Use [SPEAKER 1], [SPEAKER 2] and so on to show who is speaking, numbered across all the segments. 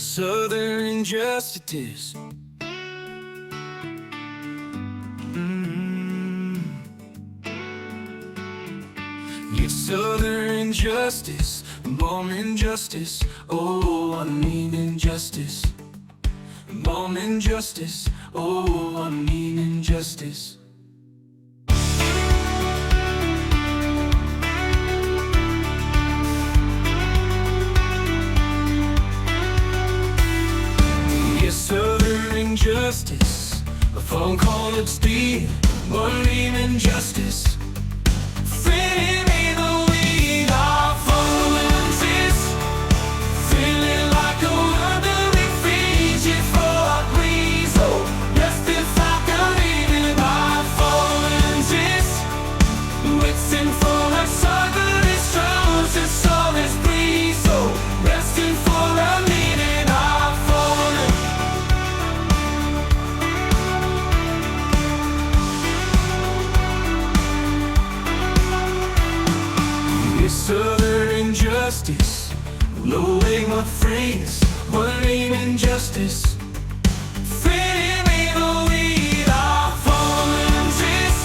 [SPEAKER 1] Southern injustice. It's Southern injustice, born injustice. Oh, I mean injustice. Born injustice. Oh, I mean injustice. Yes, Southern injustice. A phone call at speed. Believe in justice. Freedom in the lead. Our phones is feeling like a wandering Fiji for our breeze. Oh, rest if I can leave in our phones is waiting for a southern strokes. It's all this breeze. Oh, resting for a lead in our phone. Southern injustice, lowering my phrase, believe in justice. Freedom in the lead, our phones is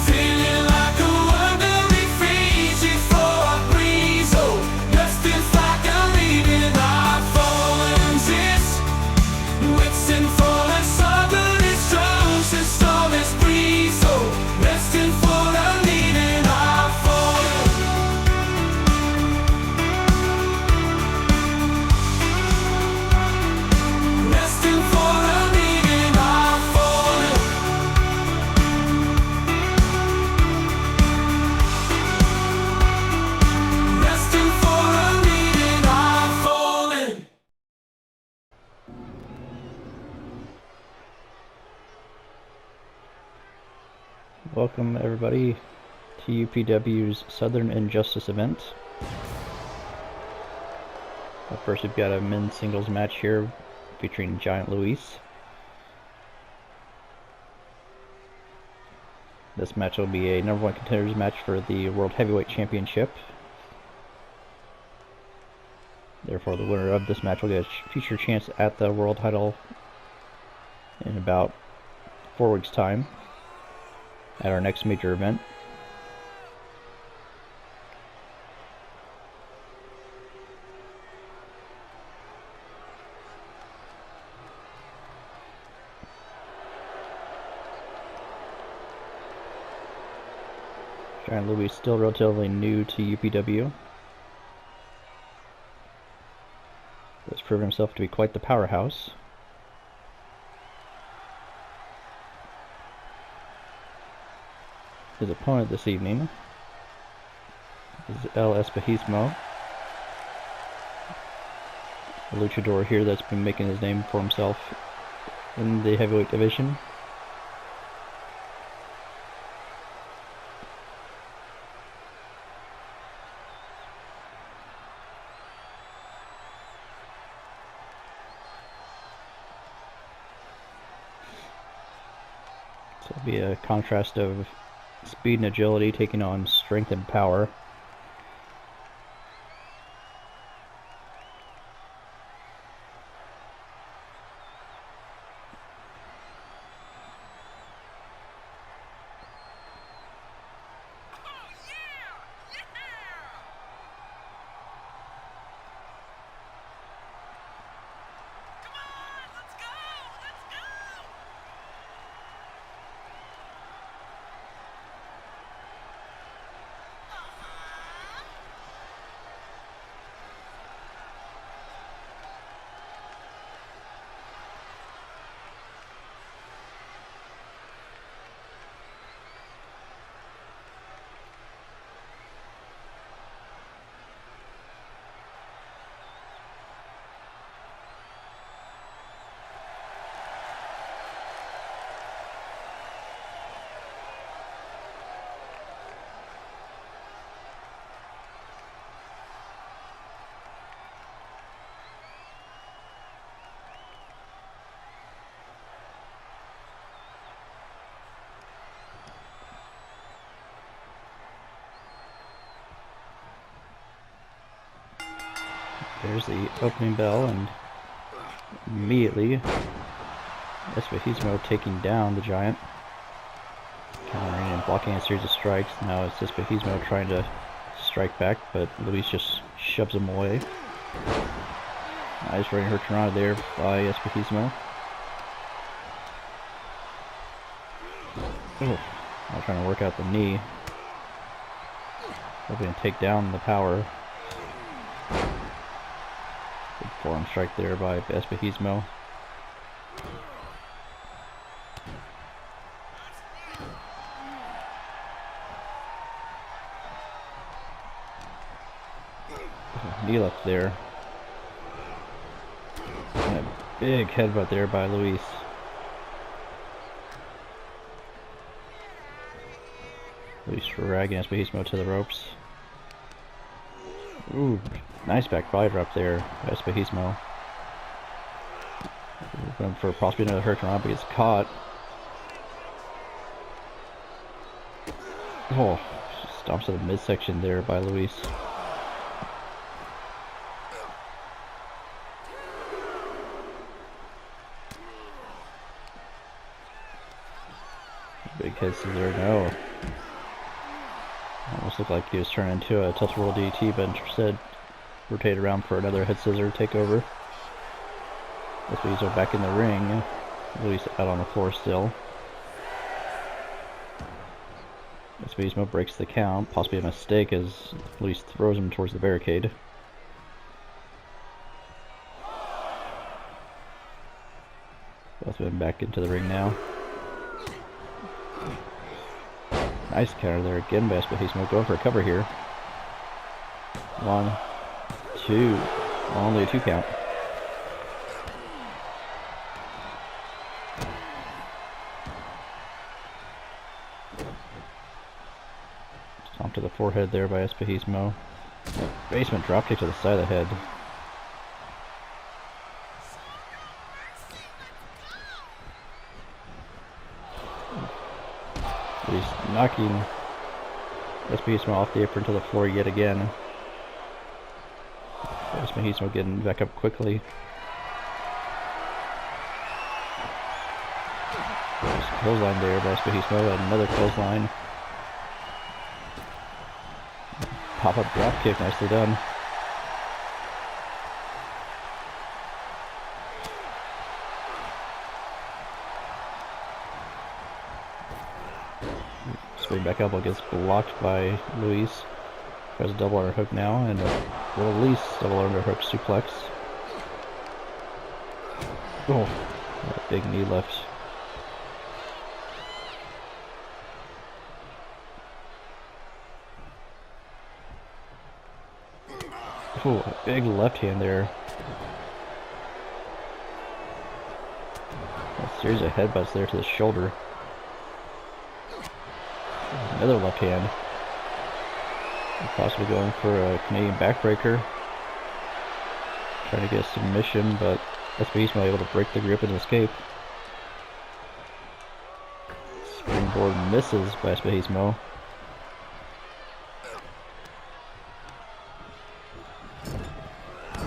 [SPEAKER 1] feeling like a wandering Fiji for a breeze. Oh, just if I can leave in our phones is waiting for a southern strokes and storm this breeze. Oh, resting for a lead in our phones.
[SPEAKER 2] Welcome everybody to UPW's Southern Injustice event. First we've got a men's singles match here featuring Giant Luis. This match will be a #1 contenders match for the World Heavyweight Championship. Therefore the winner of this match will get a future chance at the world title in about 4 weeks' time at our next major event. Giant Louis still relatively new to UPW. Has proven himself to be quite the powerhouse. His opponent this evening is El Espejismo, a luchador here that's been making his name for himself in the heavyweight division. So it'll be a contrast of speed and agility taking on strength and power. There's the opening bell, and immediately. Espejismo taking down the Giant. Countering and blocking a series of strikes. Now it's Espejismo trying to strike back, but Luis just shoves him away. Nice running hurricanrana there by Espejismo. Oh, now trying to work out the knee. Hoping to take down the power. Big forearm strike there by Espejismo. Knee left there. And a big headbutt there by Luis. Luis dragging Espejismo to the ropes. Ooh, nice back body drop there by Espejismo. Going for possibly another hurricanrana, but gets caught. Oh, stomps to the midsection there by Luis. Big head scissor, no. Almost looked like he was turning into a tilt-a-whirl DDT, but instead rotated around for another head scissor takeover. Espejismo back in the ring. Luis out on the floor still. Espejismo breaks the count, possibly a mistake as Luis throws him towards the barricade. Both of them back into the ring now. Nice counter there again by Espejismo. Going for a cover here. 1, 2. Only a 2 count. Stomp to the forehead there by Espejismo. Basement dropkick to the side of the head. He's knocking Espejismo off the apron to the floor yet again. Espejismo getting back up quickly. There's a clothesline there by Espejismo, another clothesline. Pop-up drop kick, nicely done. Spring back elbow gets blocked by Luis. Tries a double underhook now, and a release double underhook suplex. Oh, that big knee left. Oh, a big left hand there. A series of headbutts there to the shoulder. Another left hand. Possibly going for a Canadian backbreaker. Trying to get a submission, but Espejismo able to break the grip and escape. Springboard misses by Espejismo.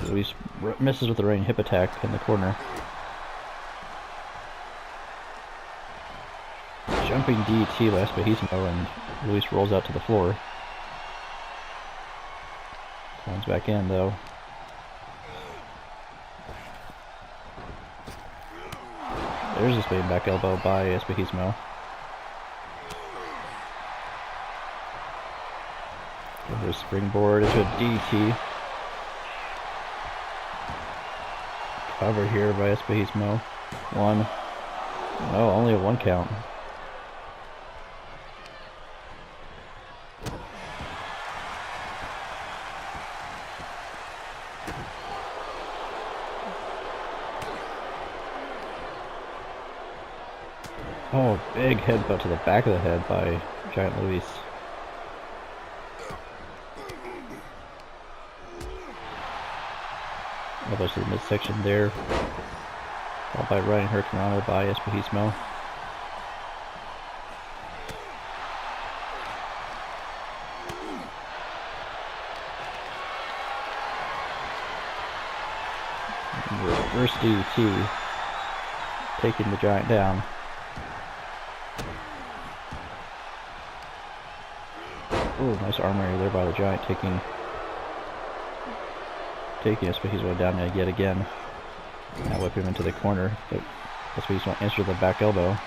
[SPEAKER 2] Luis misses with the running hip attack in the corner. Jumping DT by Espejismo, and Luis rolls out to the floor. Comes back in though. There's a spinning back elbow by Espejismo. Over a springboard into a DT. Cover here by Espejismo. 1. No, only a 1 count. Oh, big headbutt to the back of the head by Giant Luis. Elbows to the midsection there. Followed by running hurricanrana by Espejismo. Reverse DDT, taking the Giant down. Ooh, nice armory there by the Giant, taking Espejizo down yet again. Now whip him into the corner, but Espejizo answered the back elbow.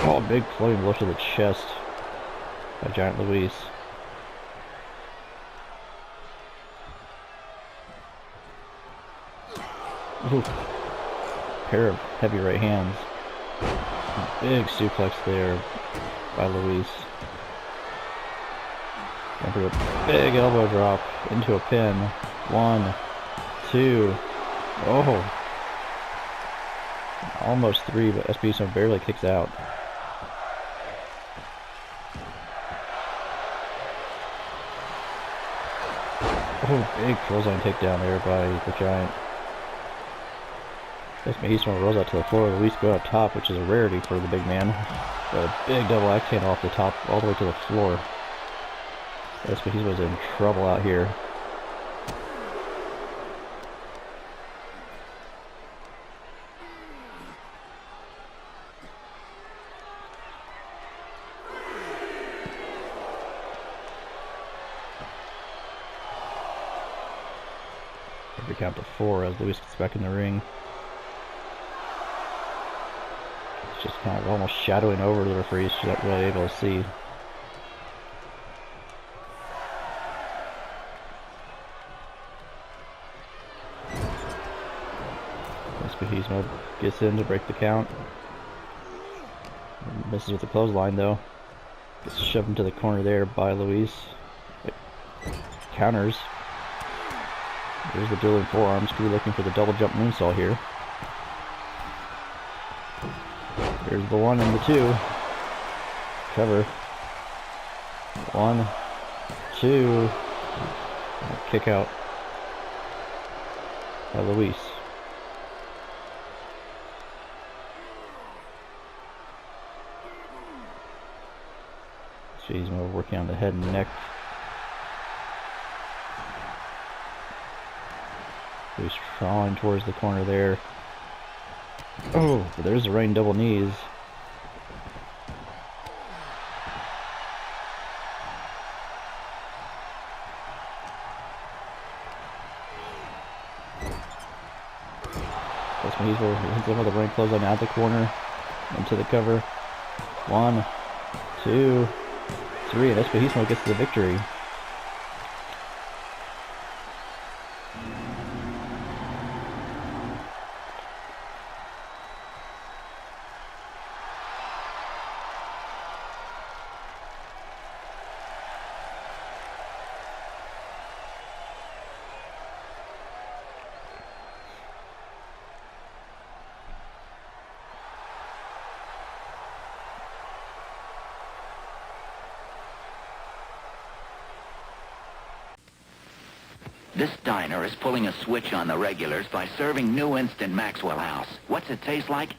[SPEAKER 2] Oh, big floating blow to the chest by Giant Luis. Ooh. Pair of heavy right hands. Big suplex there by Luis. After a big elbow drop into a pin. 1, 2. Oh. Almost 3, but Espejizo barely kicks out. Oh, big clothesline takedown there by the Giant. Espejizo rolls out to the floor. Luis go up top, which is a rarity for the big man. A big double axe handle off the top, all the way to the floor. Espejizo's in trouble out here. Every count to 4 as Luis gets back in the ring. It's just kind of almost shadowing over the referees, so you're not really able to see. Espejizo gets in to break the count. Misses with the clothesline though. Gets shoved into the corner there by Luis. It counters. There's the dueling forearms. Could be looking for the double jump moonsault here. There's the 1 and the 2. Cover. 1, 2. Kick out by Luis. He's working on the head and neck. He's crawling towards the corner there. Oh, there's the running double knees. Espejizo hits him with a running clothesline out the corner, into the cover. 1, 2, 3, and Espejizo gets the victory.
[SPEAKER 3] This diner is pulling a switch on the regulars by serving new instant Maxwell House. What's it taste like?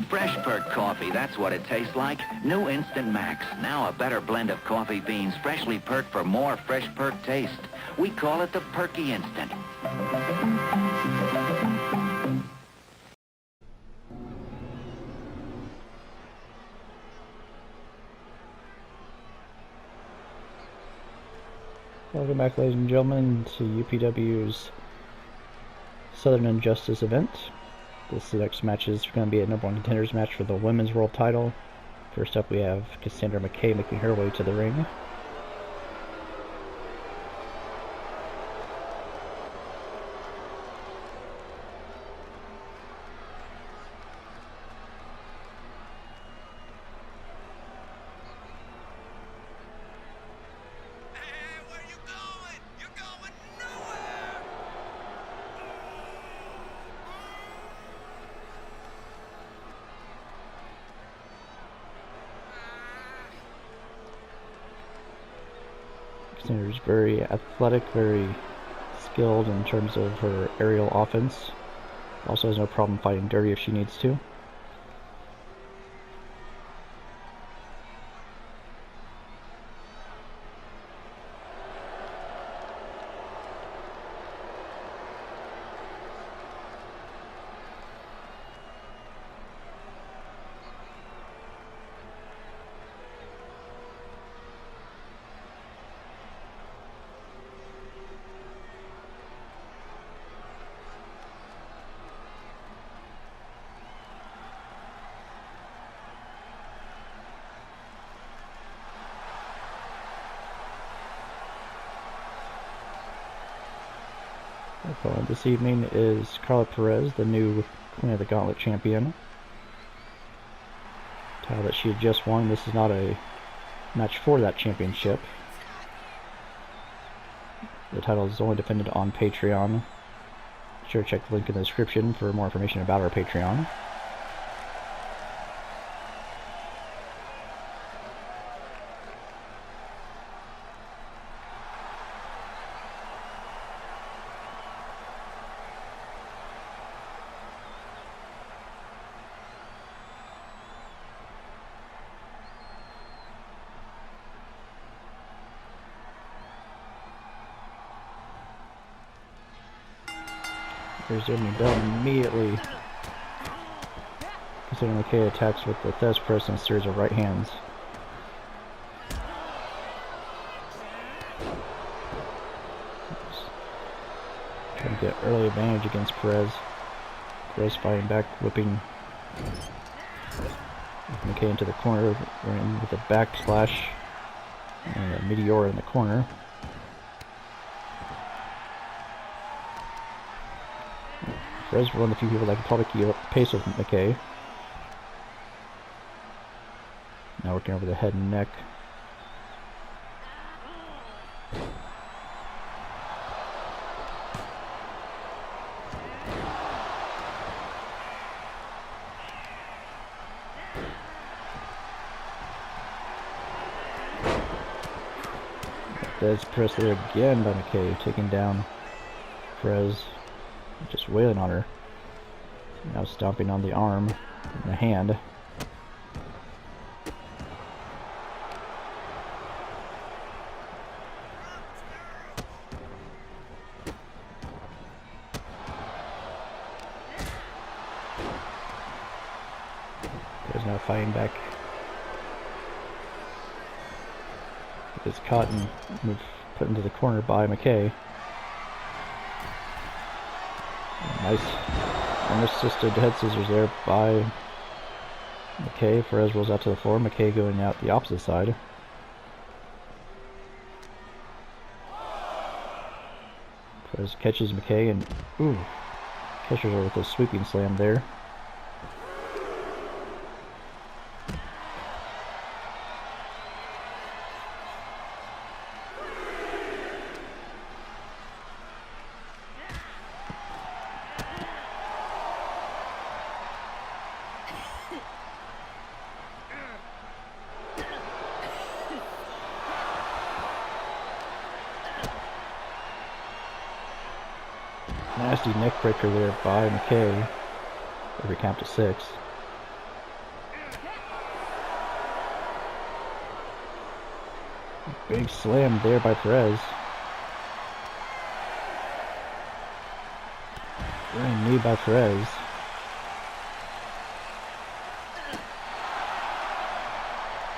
[SPEAKER 3] Fresh Perk coffee, that's what it tastes like. New Instant Max. Now a better blend of coffee beans, freshly perked for more Fresh Perk taste. We call it the Perky Instant.
[SPEAKER 2] Welcome back, ladies and gentlemen, to UPW's Southern Injustice event. This next match is going to be a number 1 contenders match for the women's world title. First up, we have Cassandra McKay making her way to the ring. Cassandra's very athletic, very skilled in terms of her aerial offense. Also has no problem fighting dirty if she needs to. Opponent this evening is Carla Perez, the new Queen of the Gauntlet champion. Title that she had just won. This is not a match for that championship. The title is only defended on Patreon. Be sure to check the link in the description for more information about our Patreon. There's the opening bell immediately. Considering McKay attacks with the Thez press and a series of right hands. Trying to get early advantage against Perez. Perez fighting back, whipping McKay into the corner, running with a backslash and a Meteora in the corner. Perez one of the few people that can probably keep up pace with McKay. Now working over the head and neck. There's press there again by McKay, taking down Perez. Just wailing on her. Now stomping on the arm and the hand. There's now fighting back. It's caught and put into the corner by McKay. Nice unassisted head scissors there by McKay. Perez rolls out to the floor. McKay going out the opposite side. Perez catches McKay and catches her with a sweeping slam there. Nasty neck breaker there by McKay. Every count to 6. Big slam there by Perez. Running knee by Perez.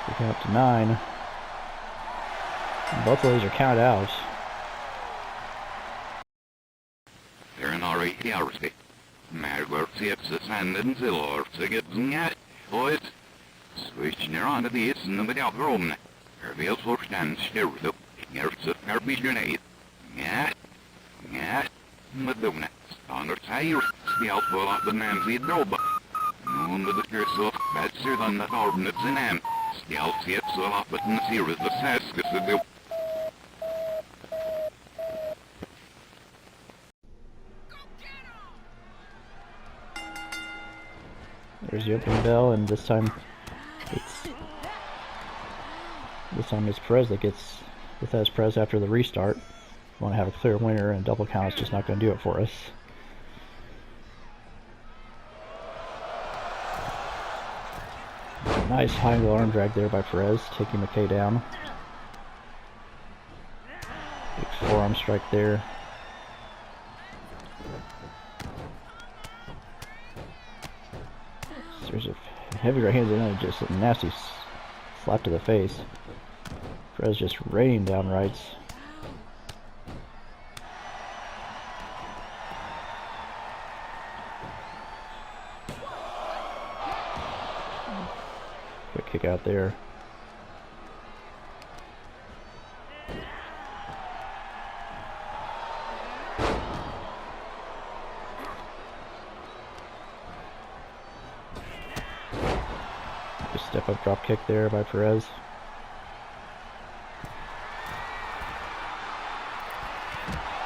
[SPEAKER 2] We count up to 9. And both of these are counted out.
[SPEAKER 4] Järjesti. Märkvärdsetsesvänden silorsigetsingat. Och ett switchner on the is in the outroom. Hervils forstand styrde. Järset herbiljuneit. Ja. Madonna. Standard tire. Spjalt på lappen Nancy Droba. Under the curse of better than the ordnance in him. Spjalt set så lappen series the saskas of the
[SPEAKER 2] There's the opening bell, and this time it's Perez that gets the Thez Perez after the restart. We want to have a clear winner, and double count is just not going to do it for us. Nice high angle arm drag there by Perez, taking McKay down. Big forearm strike there. There's a heavy right hand and then just a nasty slap to the face. Perez just raining down rights. Quick kick out there. Step up drop kick there by Perez.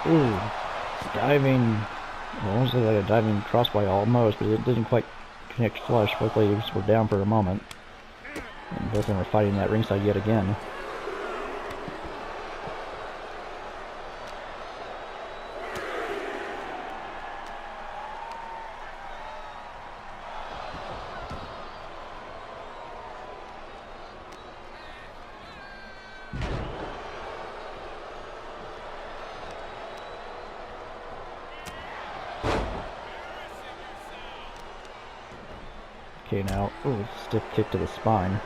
[SPEAKER 2] Ooh, diving. Almost like a diving crossbody almost, but it didn't quite connect flush. Both ladies were down for a moment. And both of them are fighting that ringside yet again. Okay, now, ooh, stiff kick to the spine.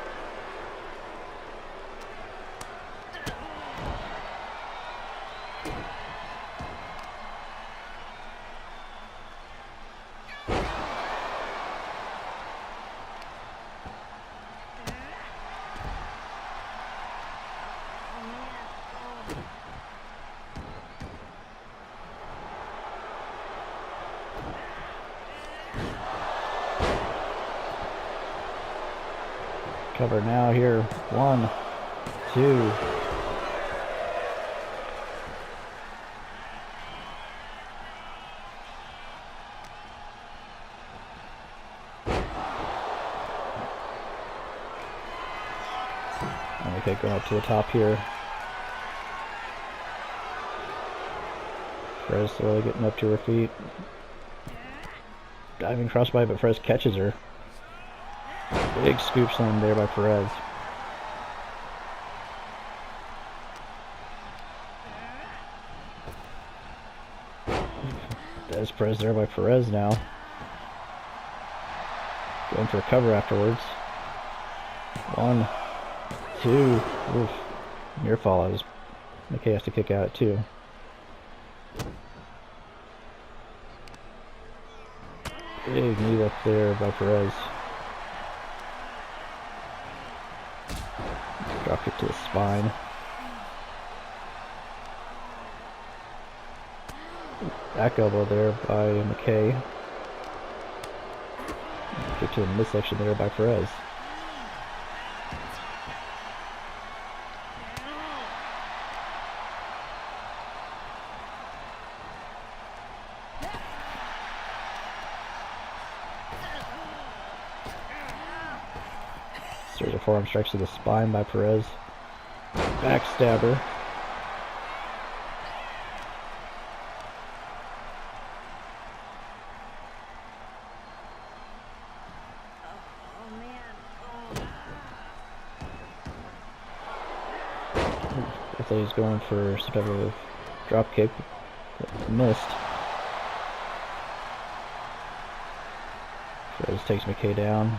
[SPEAKER 2] Cover now here. 1, 2. Okay, going up to the top here. Perez slowly getting up to her feet. Diving crossbody, but Perez catches her. Big scoop slam there by Perez. There's Perez there by Perez now. Going for a cover afterwards. 1, 2. Oof. Near fall. McKay has to kick out at 2. Big knee up there by Perez. Drop kick to the spine. Back elbow there by McKay. Kick to the midsection there by Perez. Series of forearm strikes to the spine by Perez. Backstabber. I thought he was going for some type of drop kick, but missed. Perez takes McKay down.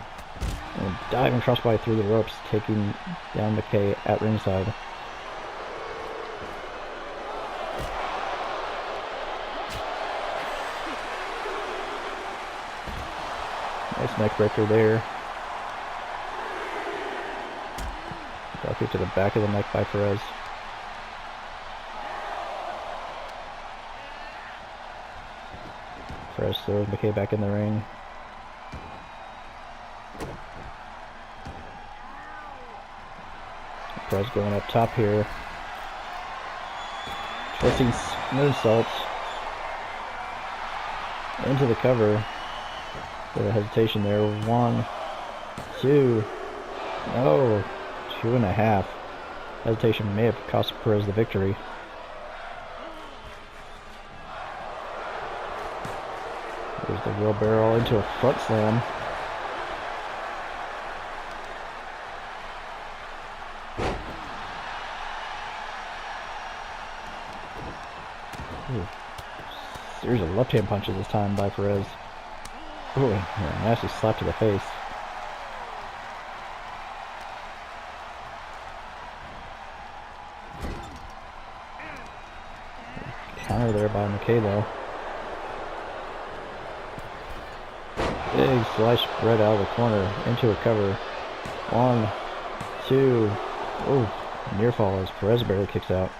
[SPEAKER 2] And diving crossbody through the ropes, taking down McKay at ringside. Nice neck breaker there. Drop kick to the back of the neck by Perez. Perez throws McKay back in the ring. Perez going up top here. Twisting moonsault into the cover. Bit of hesitation there. 1, 2. No. 2.5. Hesitation may have cost Perez the victory. There's the wheelbarrow into a front slam. Ooh. Series of left hand punches this time by Perez. Ooh, a nasty slap to the face. Counter there by McKay though. Big slice spread out of the corner into a cover. 1, 2. Ooh, near fall as Perez barely kicks out.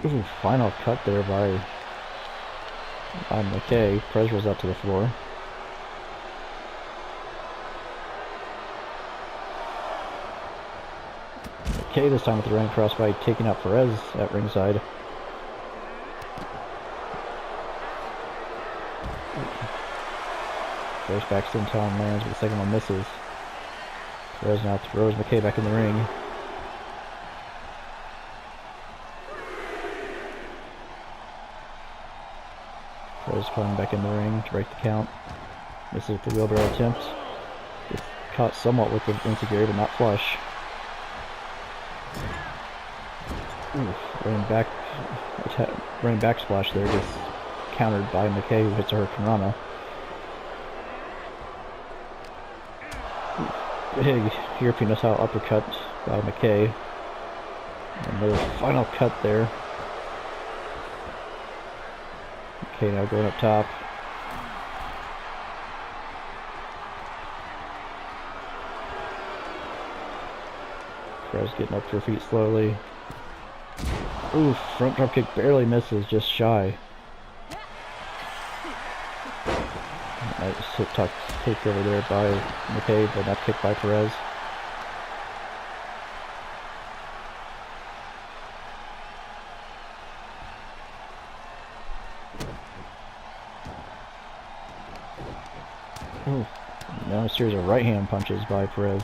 [SPEAKER 2] Ooh, final cut there by by McKay. Perez rolls out to the floor. McKay this time with the running crossbody, taking out Perez at ringside. First back senton lands, but the second one misses. Perez now throws McKay back in the ring. Perez coming back in the ring to break the count. Misses with the wheelbarrow attempt. Gets caught somewhat with the enziguri, but not flush. Ooh, running back splash there, gets countered by McKay, who hits a Hurricanrana. Big European style uppercut by McKay. Another final cut there. McKay now going up top. Perez getting up to her feet slowly. Ooh, front drop kick barely misses, just shy. Nice hip tuck kick over there by McKay, but not kicked by Perez. Ooh, now a series of right hand punches by Perez.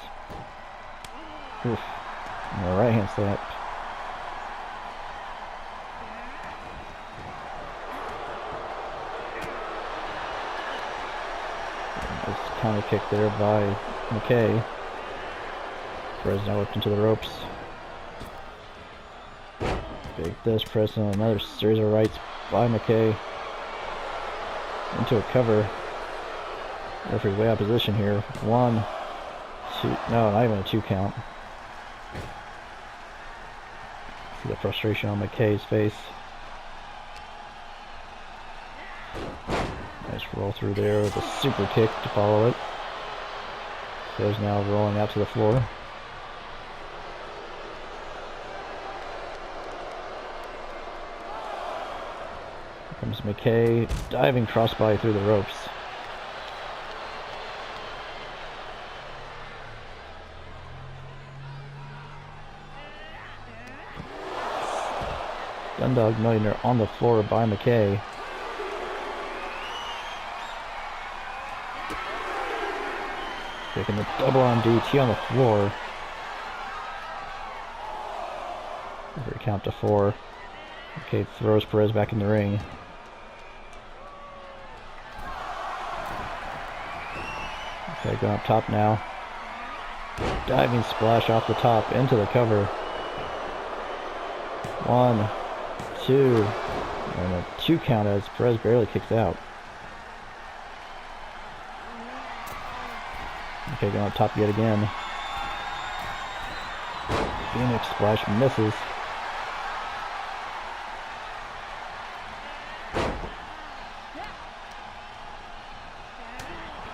[SPEAKER 2] Oof, and a right hand slap. Counter kick there by McKay. Perez now whipped into the ropes. Big this, Perez on another series of rights by McKay. Into a cover. Referee way out of position here. 1, 2, no, not even a 2 count. See the frustration on McKay's face. Nice roll through there with a super kick to follow it. Perez now rolling out to the floor. Here comes McKay, diving crossbody through the ropes. Dundog Millionaire on the floor by McKay. Taking the double on DT on the floor. Every count to 4. Okay, throws Perez back in the ring. Okay, going up top now. Diving splash off the top into the cover. 1, 2, and a 2 count as Perez barely kicks out. Okay, going up top yet again. Phoenix splash misses.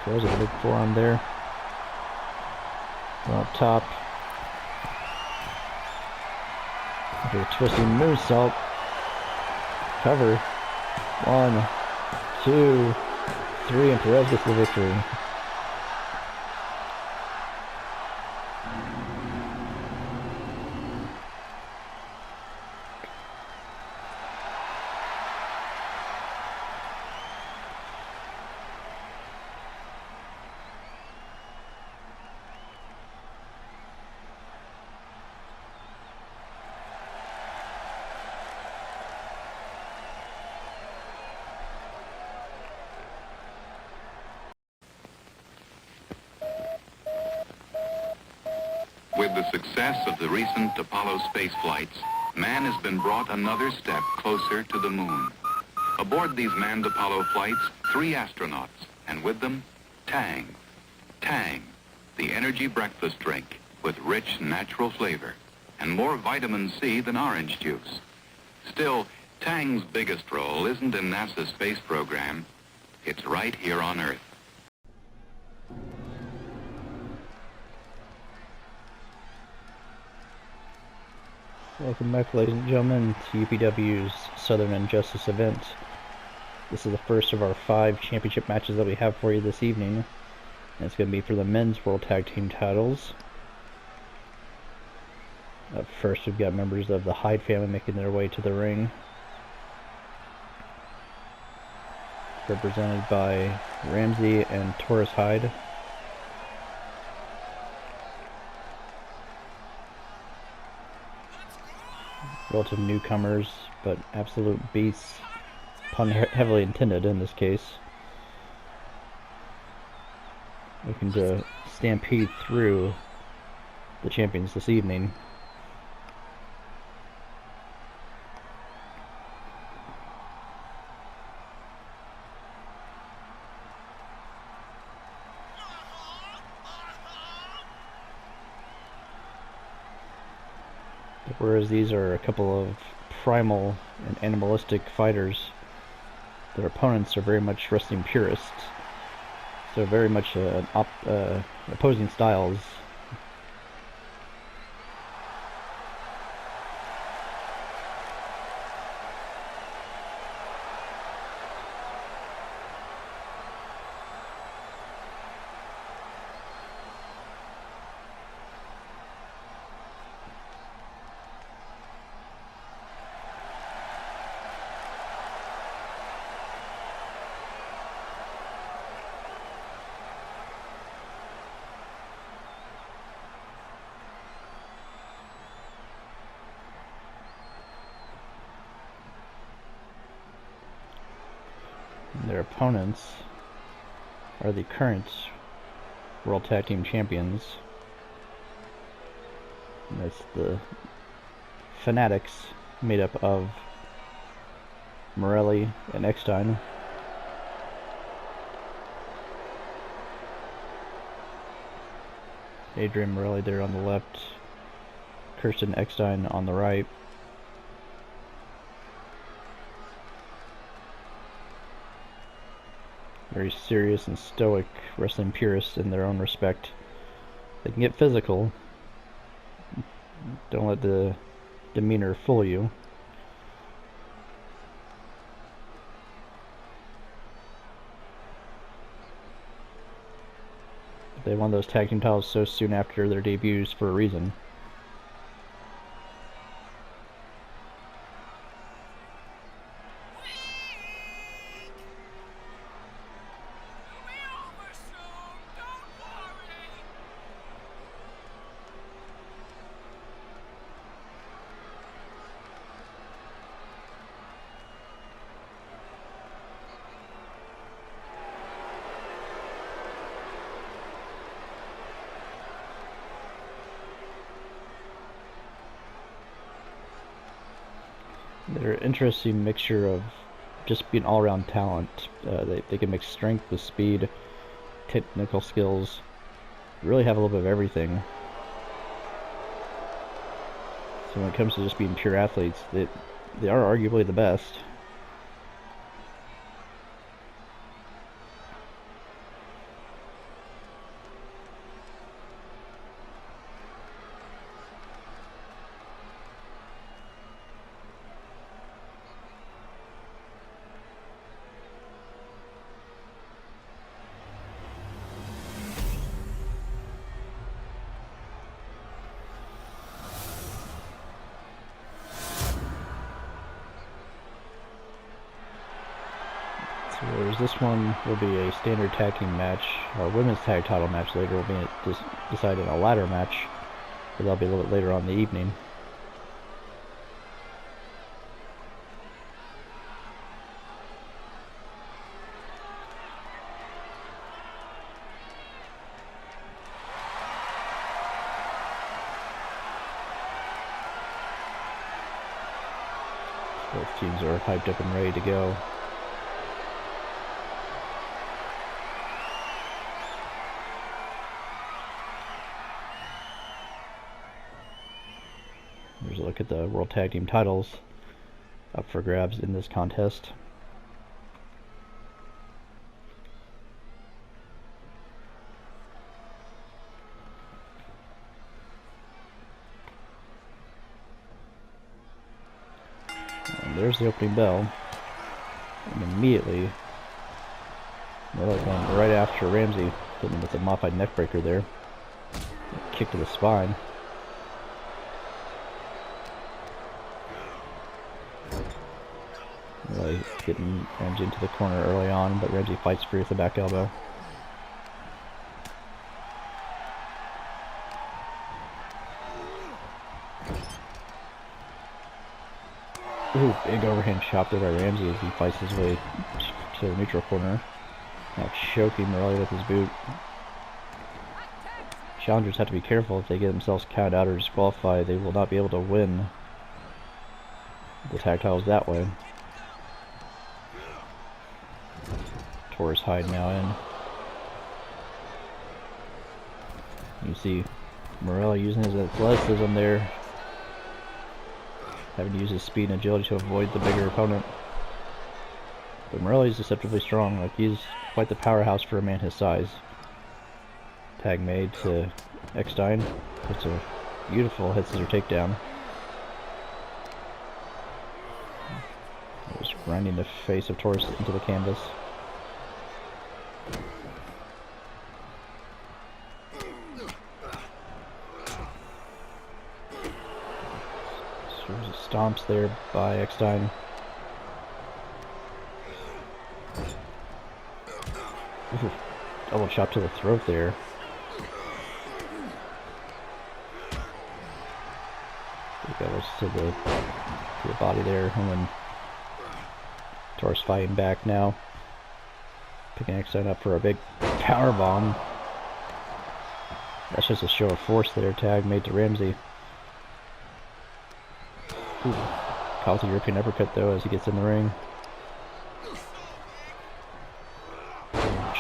[SPEAKER 2] There's a big forearm there. Going up top. Okay, twisting moonsault. Cover. 1, 2, 3, and Perez gets the victory.
[SPEAKER 4] With the success of the recent Apollo space flights, man has been brought another step closer to the moon. Aboard these manned Apollo flights, 3 astronauts, and with them, Tang. Tang, the energy breakfast drink with rich natural flavor and more vitamin C than orange juice. Still, Tang's biggest role isn't in NASA's space program. It's right here on Earth.
[SPEAKER 2] Welcome back, ladies and gentlemen, to UPW's Southern Injustice event. This is the first of our 5 championship matches that we have for you this evening. And it's going to be for the men's World Tag Team titles. Up first, we've got members of the Hyde family making their way to the ring, represented by Ramsey and Taurus Hyde. Relative newcomers, but absolute beasts, pun heavily intended in this case. Looking to stampede through the champions this evening. Whereas these are a couple of primal and animalistic fighters, their opponents are very much wrestling purists. So very much opposing styles. Their opponents are the current World Tag Team Champions. And that's the Fanatics, made up of Morelli and Eckstein. Adrian Morelli there on the left, Kirsten Eckstein on the right. Very serious and stoic wrestling purists in their own respect. They can get physical. Don't let the demeanor fool you. They won those tag team titles so soon after their debuts for a reason. They're an interesting mixture of just being all-around talent. They can mix strength with speed, technical skills, really have a little bit of everything. So when it comes to just being pure athletes, they are arguably the best. Whereas this one will be a standard tag team match. Our women's tag title match later will be decided in a ladder match, but that'll be a little bit later on in the evening. Both teams are hyped up and ready to go. There's a look at the World Tag Team titles up for grabs in this contest. And there's the opening bell. And immediately. Morelli going right after Ramsey, hitting him with a modified neckbreaker there. Kick to the spine. Morelli getting Ramsey into the corner early on, but Ramsey fights free with the back elbow. Ooh, big overhand chop there by Ramsey as he fights his way to the neutral corner. Now choking Morelli with his boot. Challengers have to be careful if they get themselves counted out or disqualified. They will not be able to win the tag titles that way. Taurus hide now in. You see Morelli using his athleticism there, having to use his speed and agility to avoid the bigger opponent. But Morelli's deceptively strong. Like, he's quite the powerhouse for a man his size. Tag made to Eckstein. It's a beautiful head scissor takedown. Just grinding the face of Taurus into the canvas. Stomps there by Eckstein. Ooh, double chop to the throat there. That was to the body there, and then Taurus fighting back now. Picking Eckstein up for a big power bomb. That's just a show of force there. Tag made to Ramsey. Ooh, caught with a European uppercut though as he gets in the ring.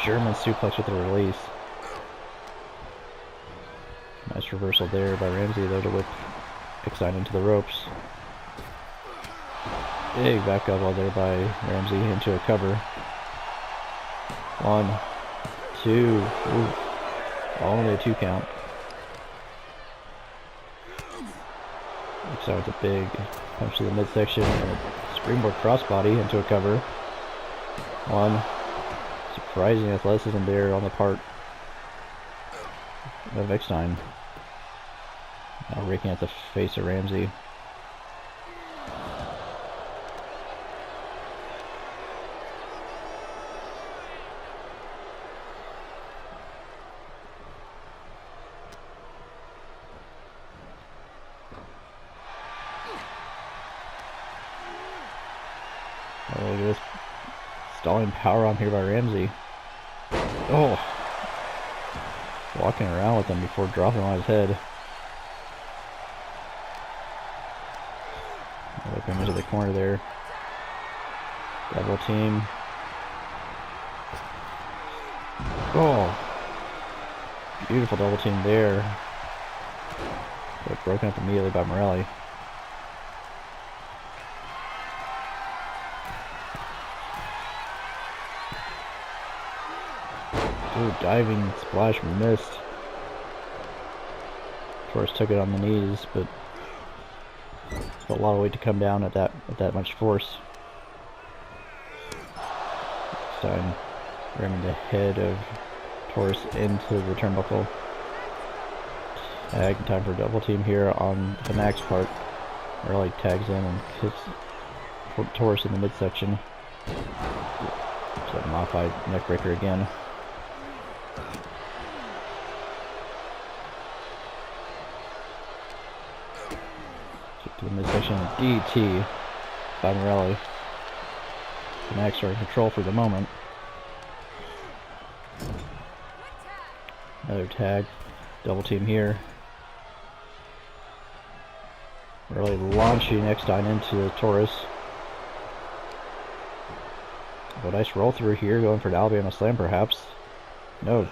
[SPEAKER 2] German suplex with a release. Nice reversal there by Ramsey though to whip Eckstein into the ropes. Big back elbow there by Ramsey into a cover. 1, 2, ooh, only a 2 count. Eckstein with a big punch to the midsection and a springboard crossbody into a cover. 1. Surprising athleticism there on the part of Eckstein. Now raking at the face of Ramsey. Oh, look at this stalling power on here by Ramsey. Oh, walking around with him before dropping on his head. Look him into the corner there. Double team. Oh, beautiful double team there. But broken up immediately by Morelli. Ooh, diving splash missed. Taurus took it on the knees, but it's a lot of weight to come down at that much force. Eckstein ramming the head of Taurus into the turnbuckle. Tag, time for double team here on the Max part. Morelli tags in and hits Taurus in the midsection. So modified neckbreaker again. To the midsection, DT by Morelli. The Max are in control for the moment. Another tag, double team here. Morelli launching Eckstein into Taurus. A nice roll through here, going for an Alabama slam perhaps. No,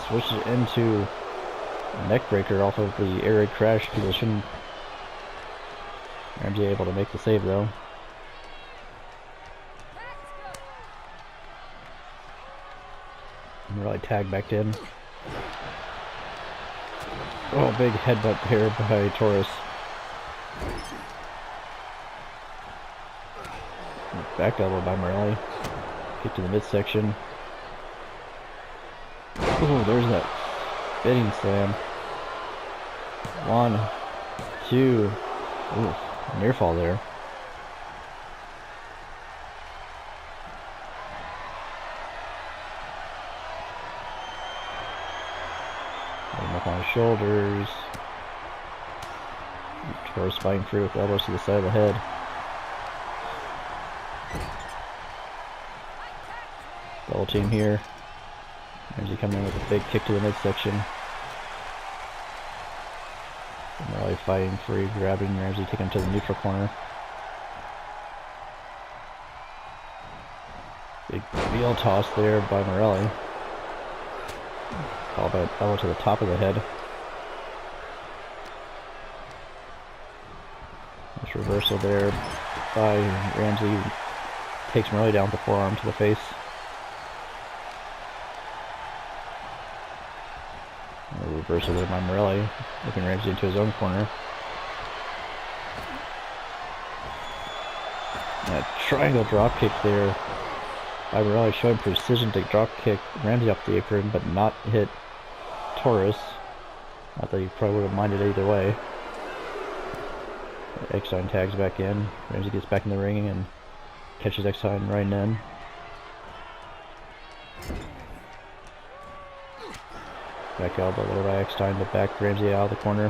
[SPEAKER 2] switches into a neckbreaker off of the air raid crash position. Ramsey able to make the save though. Morelli tagged back in. Oh, big headbutt here by Taurus. Back elbow by Morelli. Kick to the midsection. Oh, there's that spinning slam. 1, 2. Ooh, near fall there. Getting up on his shoulders. Torres fighting free with elbows to the side of the head. Double team here. Ramsey coming in with a big kick to the midsection. Morelli fighting free, grabbing Ramsey, taking him to the neutral corner. Big heel toss there by Morelli. Followed by an elbow to the top of the head. Nice reversal there by Ramsey. Takes Morelli down with the forearm to the face. A reversal there by Morelli, looking Ramsey into his own corner. And a triangle drop kick there by Morelli, showing precision to drop kick Ramsey off the apron, but not hit Torres. Not that he probably would have minded either way. Eckstein tags back in. Ramsey gets back in the ring and catches Eckstein right in. Back elbow there by Eckstein to back Ramsey out of the corner.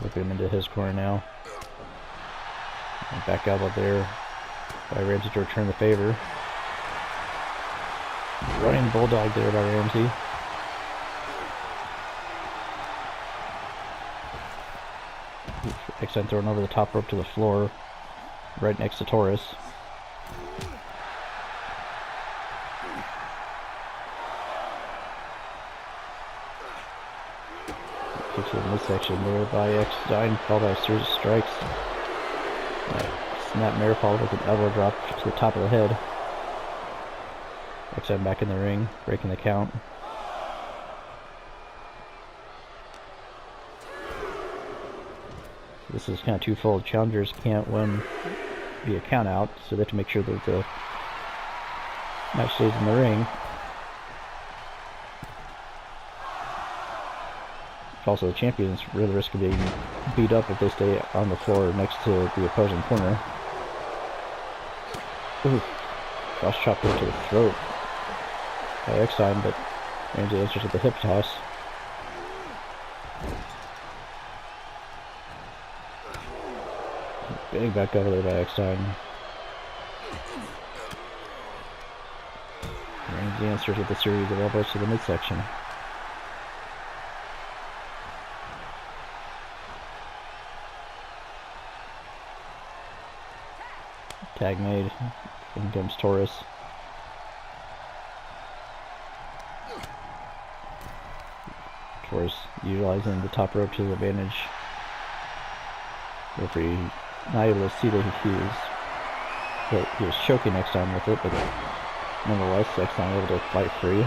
[SPEAKER 2] Whipping him into his corner now. And back elbow there by Ramsey to return the favor. Running bulldog there by Ramsey. Eckstein thrown over the top rope to the floor, right next to Torres. Kicks to the midsection there by Eckstein, followed by a series of strikes. Snap mare followed with an elbow drop to the top of the head. Eckstein back in the ring, breaking the count. This is kind of twofold. Challengers can't win via count out, so they have to make sure that the match stays in the ring. Also, the champions run the risk of being beat up if they stay on the floor next to the opposing corner. Ooh, cross chop into the throat by Eckstein, but Ramsey answers with the hip toss. Big back over there by Eckstein. Ramsey answers with a series of elbows to the midsection. Tag made. In comes Torres. Torres utilizing the top rope to his advantage. Referee not able to see that he was choking Eckstein with it, but nonetheless, Eckstein able to fight free.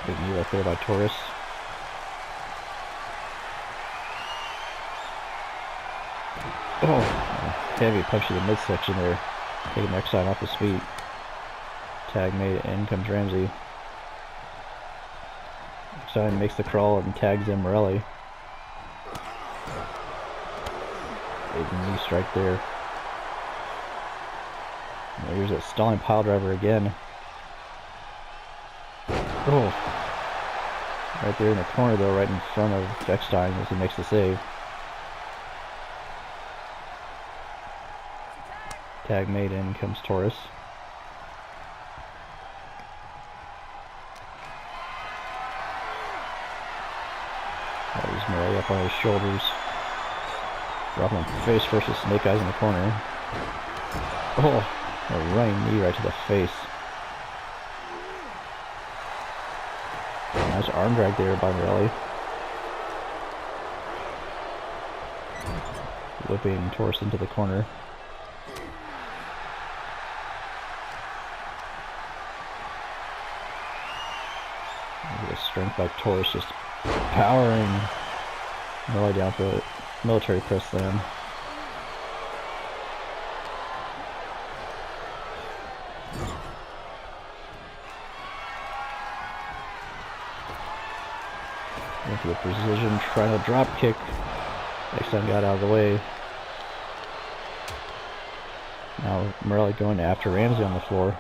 [SPEAKER 2] Big knee right there by Torres. Oh, heavy punch to the midsection there, taking Eckstein off his feet. Tag made, in comes Ramsey. Eckstein makes the crawl and tags in Morelli. Big knee strike there. And here's a stalling pile driver again. Oh, right there in the corner though, right in front of Eckstein as he makes the save. Tag made, in comes Torres. He's Morelli up on his shoulders. Dropping him face first with Snake Eyes in the corner. Oh, a running knee right to the face. Nice arm drag there by Morelli. Whipping Torres into the corner. Strength by Torres, just powering Morelli down for a military press slam. Went for the precision, trying to drop kick. Eckstein got out of the way. Now Morelli going after Ramsey on the floor.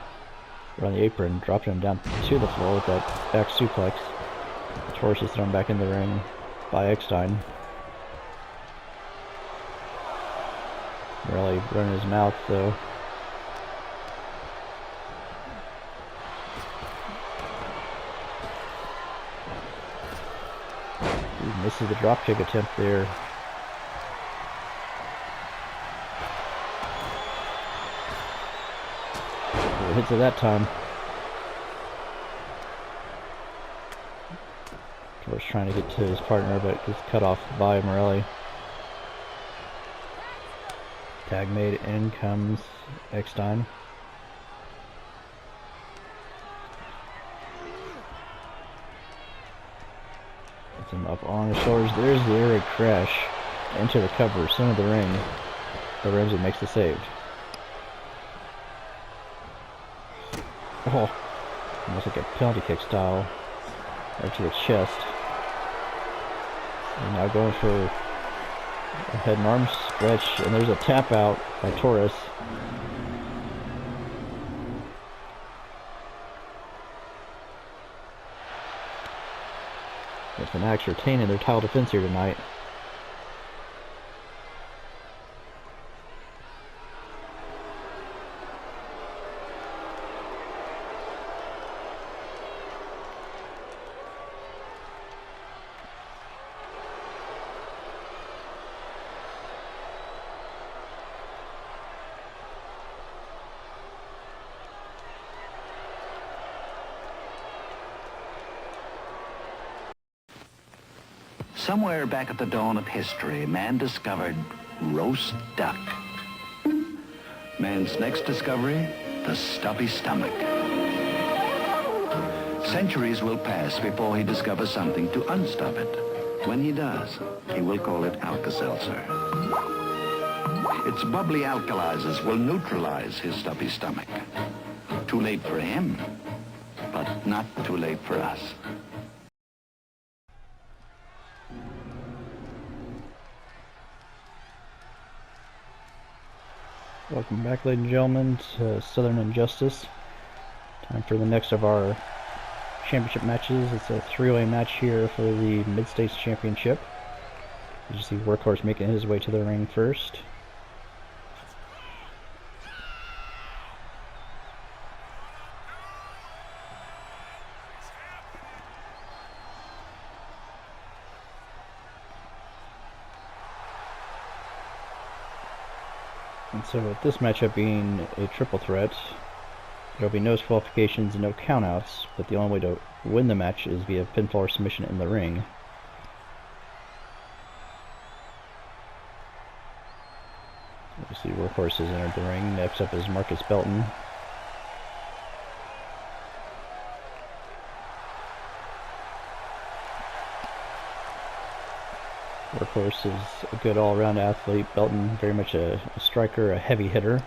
[SPEAKER 2] Around the apron, dropping him down to the floor with that back suplex. Torres is thrown back in the ring by Eckstein. Morelli running his mouth though. He misses the dropkick attempt there. Hits it that time. Torres trying to get to his partner, but gets cut off by Morelli. Tag made, in comes Eckstein. Gets him up on his shoulders. There's the air raid crash into the cover, center of the ring. But Ramsey makes the save. Oh, almost like a penalty kick style, right to the chest. And now going for a head and arm stretch, and there's a tap out by Torres. If the Macs retaining their title defense here tonight.
[SPEAKER 3] Somewhere back at the dawn of history, man discovered roast duck. Man's next discovery, the stuffy stomach. Centuries will pass before he discovers something to unstuff it. When he does, he will call it Alka-Seltzer. Its bubbly alkalizers will neutralize his stuffy stomach. Too late for him, but not too late for us.
[SPEAKER 2] Welcome back, ladies and gentlemen, to Southern Injustice. Time for the next of our championship matches. It's a three-way match here for the Mid-States Championship. You see Workhorse making his way to the ring first. And so with this matchup being a triple threat, there will be no disqualifications and no countouts, but the only way to win the match is via pinfall or submission in the ring. Obviously Workhorse has entered the ring. Next up is Marcus Belton. Workhorse is a good all-around athlete. Belton very much a striker, a heavy hitter.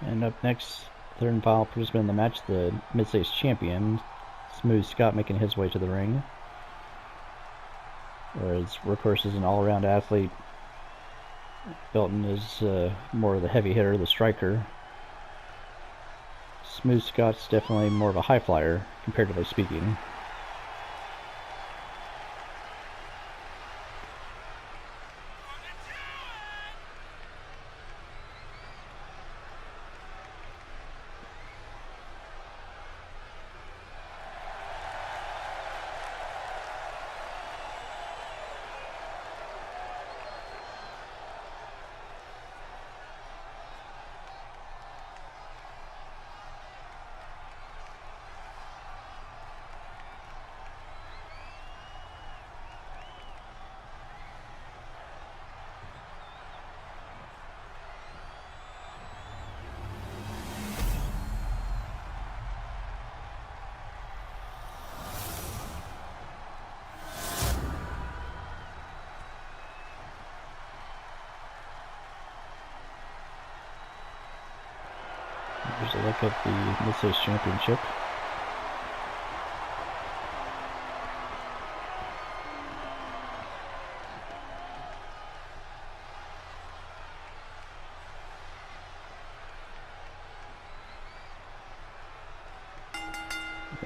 [SPEAKER 2] And up next, third and final participant in the match, the Mid-States Champion, Smooth Scott, making his way to the ring. Whereas Workhorse is an all-around athlete, Belton is more of the heavy hitter, the striker. Smooth Scott's definitely more of a high flyer, comparatively speaking. Here's a look at the Mid-States Championship.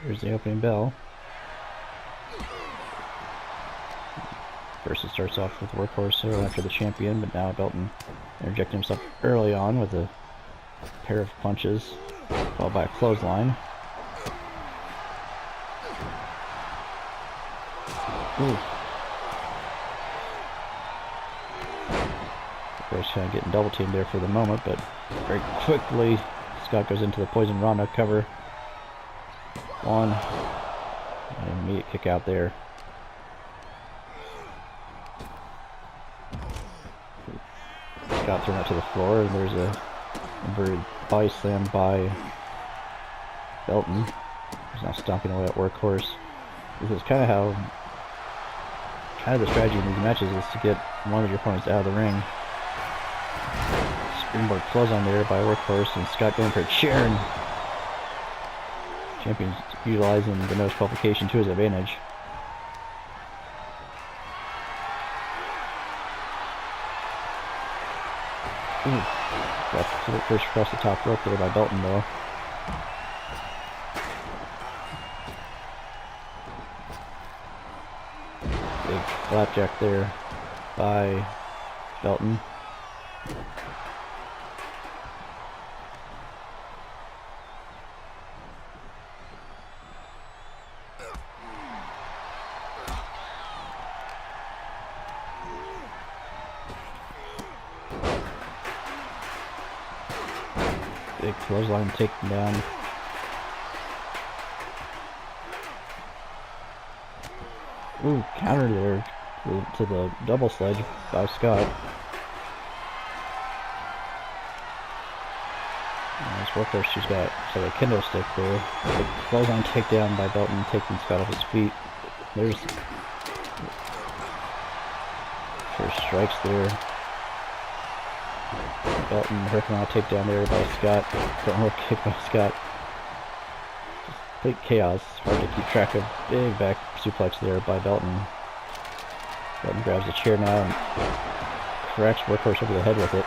[SPEAKER 2] There's the opening bell. First it starts off with Workhorse there after the champion, but now Belton interjecting himself early on with a pair of punches, followed by a clothesline. Ooh. Workhorse kind of getting double teamed there for the moment, but very quickly Scott goes into the Poison Rana cover. One, and immediate kick out there. Scott thrown out to the floor, and there's a inverted body slam by Belton. He's now stomping away at Workhorse. This is kind of the strategy in these matches is to get one of your opponents out of the ring. Springboard clothesline there by Workhorse, and Scott going for a chair, and champion's utilizing the no disqualification to his advantage. Ooh, got first across the top rope there by Belton though. Big flapjack there by Belton. Big clothesline taken down. Ooh, counter there to the double sledge by Scott. Nice Workhorse, she's got a kendo stick there. Big clothesline takedown by Belton, taking Scott off his feet. There's first strikes there. Belton working on a takedown there by Scott. Front row kick by Scott. Just complete chaos. Hard to keep track of. Big back suplex there by Belton. Belton grabs the chair now and cracks Workhorse over the head with it.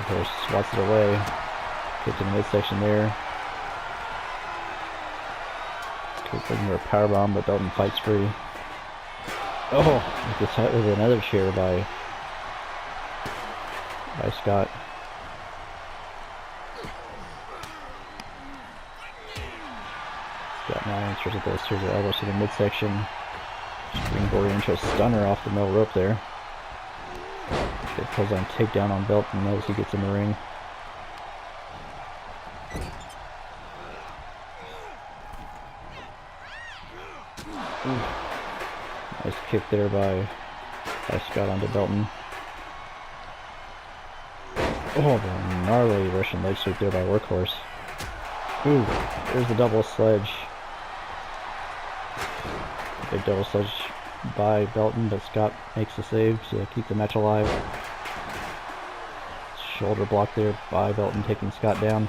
[SPEAKER 2] Workhorse swats it away. Kick in the midsection there. Kick looking for a powerbomb, but Belton fights free. Oh, gets hit with another chair by Scott. Scott now answers with those series of elbows to the midsection. Springboard into a stunner off the middle rope there. Good clothesline takedown on Belton as he gets in the ring. Ooh. Nice kick there by Scott onto Belton. Oh, the gnarly Russian leg sweep there by Workhorse. Ooh, there's the double sledge. Big double sledge by Belton, but Scott makes the save to keep the match alive. Shoulder block there by Belton, taking Scott down.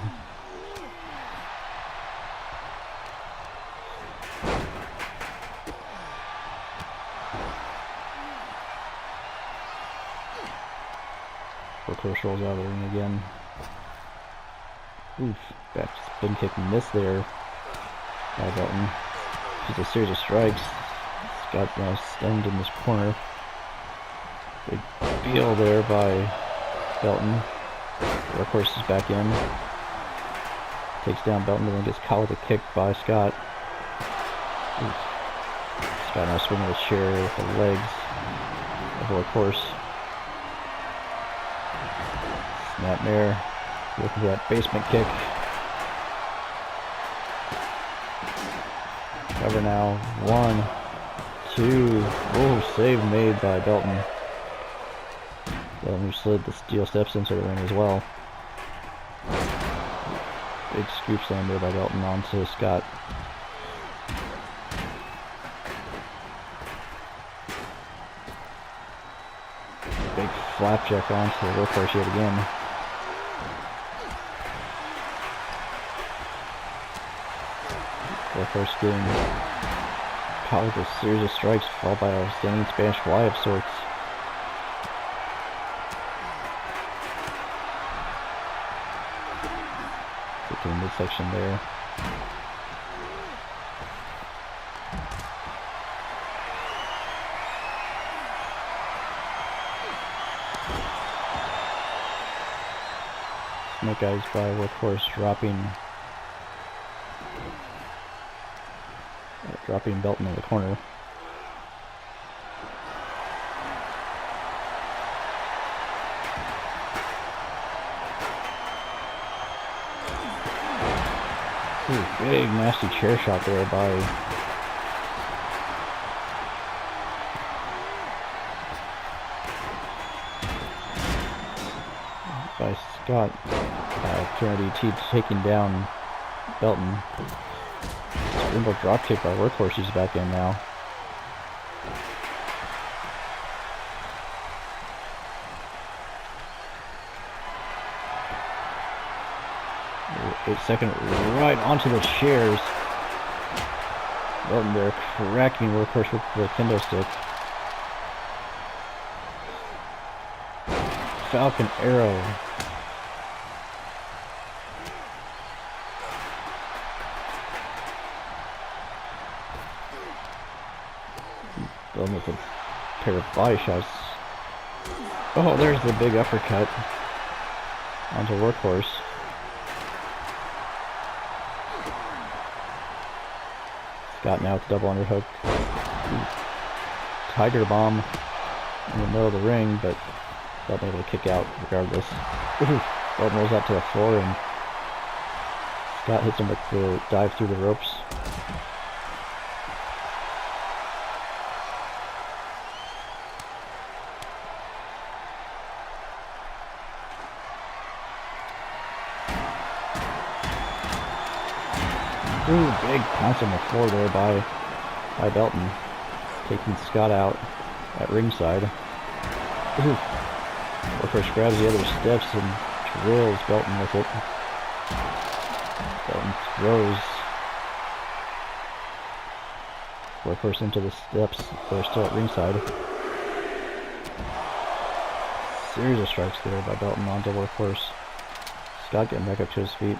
[SPEAKER 2] Workhorse rolls out of the ring again. Oof, back spin kick missed there by Belton. Just a series of strikes. Scott now stunned in this corner. Big feel there by Belton. Workhorse is back in. Takes down Belton and then gets caught with a kick by Scott. Oof. Scott now swinging his chair with the legs of Workhorse. Snapmare, looking for that basement kick. Cover now, 1, 2, oh, save made by Belton. Belton who slid the steel steps into the ring as well. Big scoop slam there by Belton onto Scott. Big flapjack onto the workhorse yet again. Workhorse getting caught with a series of strikes, followed by a standing Spanish fly of sorts. Get to the midsection there. Snake eyes by workhorse dropping Belton in the corner. Ooh, big nasty chair shot there by Scott. Kennedy taking down Belton. Springboard drop kick by workhorse. He's back in now. Second right onto the chairs. Belton there cracking workhorse with the kendo stick. Falcon arrow. Belton with a pair of body shots. Oh, there's the big uppercut onto workhorse. Scott now with double underhook. Tiger bomb in the middle of the ring, but Belton able to kick out regardless. Belton rolls out to the floor and Scott hits him with the dive through the ropes. Ooh, big pounce on the floor there by Belton, taking Scott out at ringside. Ooh. Workhorse grabs the other steps and drills Belton with it. Belton throws Workhorse into the steps. They're still at ringside. Series of strikes there by Belton onto Workhorse. Scott getting back up to his feet.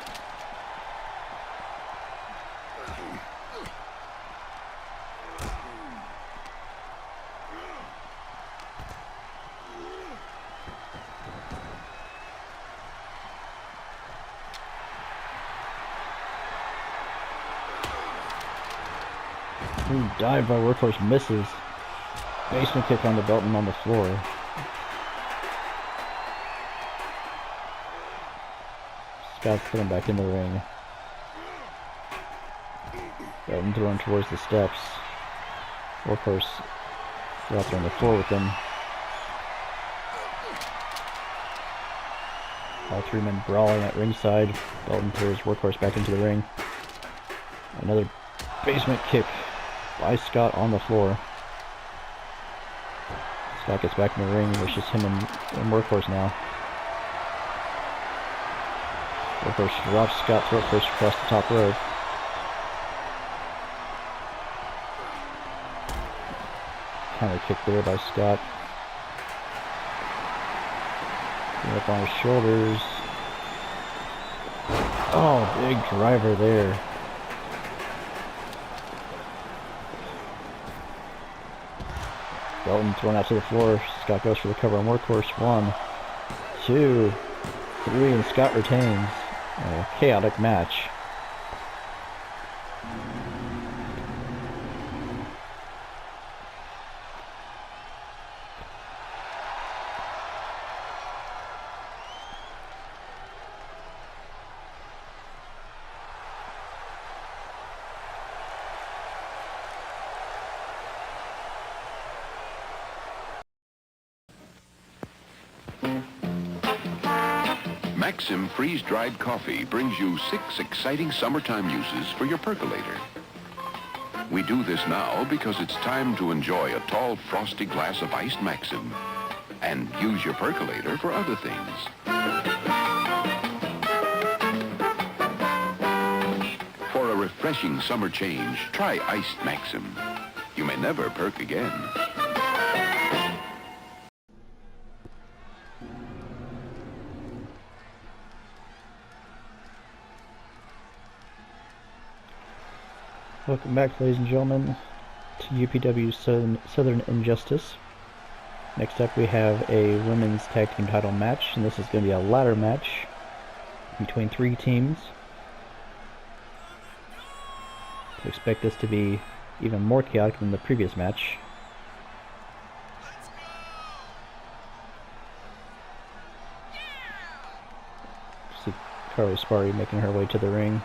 [SPEAKER 2] Ooh, dive by workhorse misses. Basement kick on the Belton on the floor. Scott's putting back in the ring. Belton thrown towards the steps. Workhorse out there on the floor with him. All three men brawling at ringside. Belton throws workhorse back into the ring. Another basement kick by Scott on the floor. Scott gets back in the ring. It's just him and workhorse now. Workhorse drops Scott throat first across the top rope. Counter kick there by Scott. Up on his shoulders. Oh, big driver there. Belton thrown out to the floor. Scott goes for the cover on workhorse. 1, 2, 3, and Scott retains. A chaotic match.
[SPEAKER 5] Maxim freeze-dried coffee brings you 6 exciting summertime uses for your percolator. We do this now because it's time to enjoy a tall, frosty glass of iced Maxim. and use your percolator for other things. For a refreshing summer change, try iced Maxim. You may never perk again.
[SPEAKER 2] Welcome back, ladies and gentlemen, to UPW Southern Injustice. Next up we have a women's tag team title match, and this is going to be a ladder match between 3 teams. I expect this to be even more chaotic than the previous match. See Carly Sparty making her way to the ring.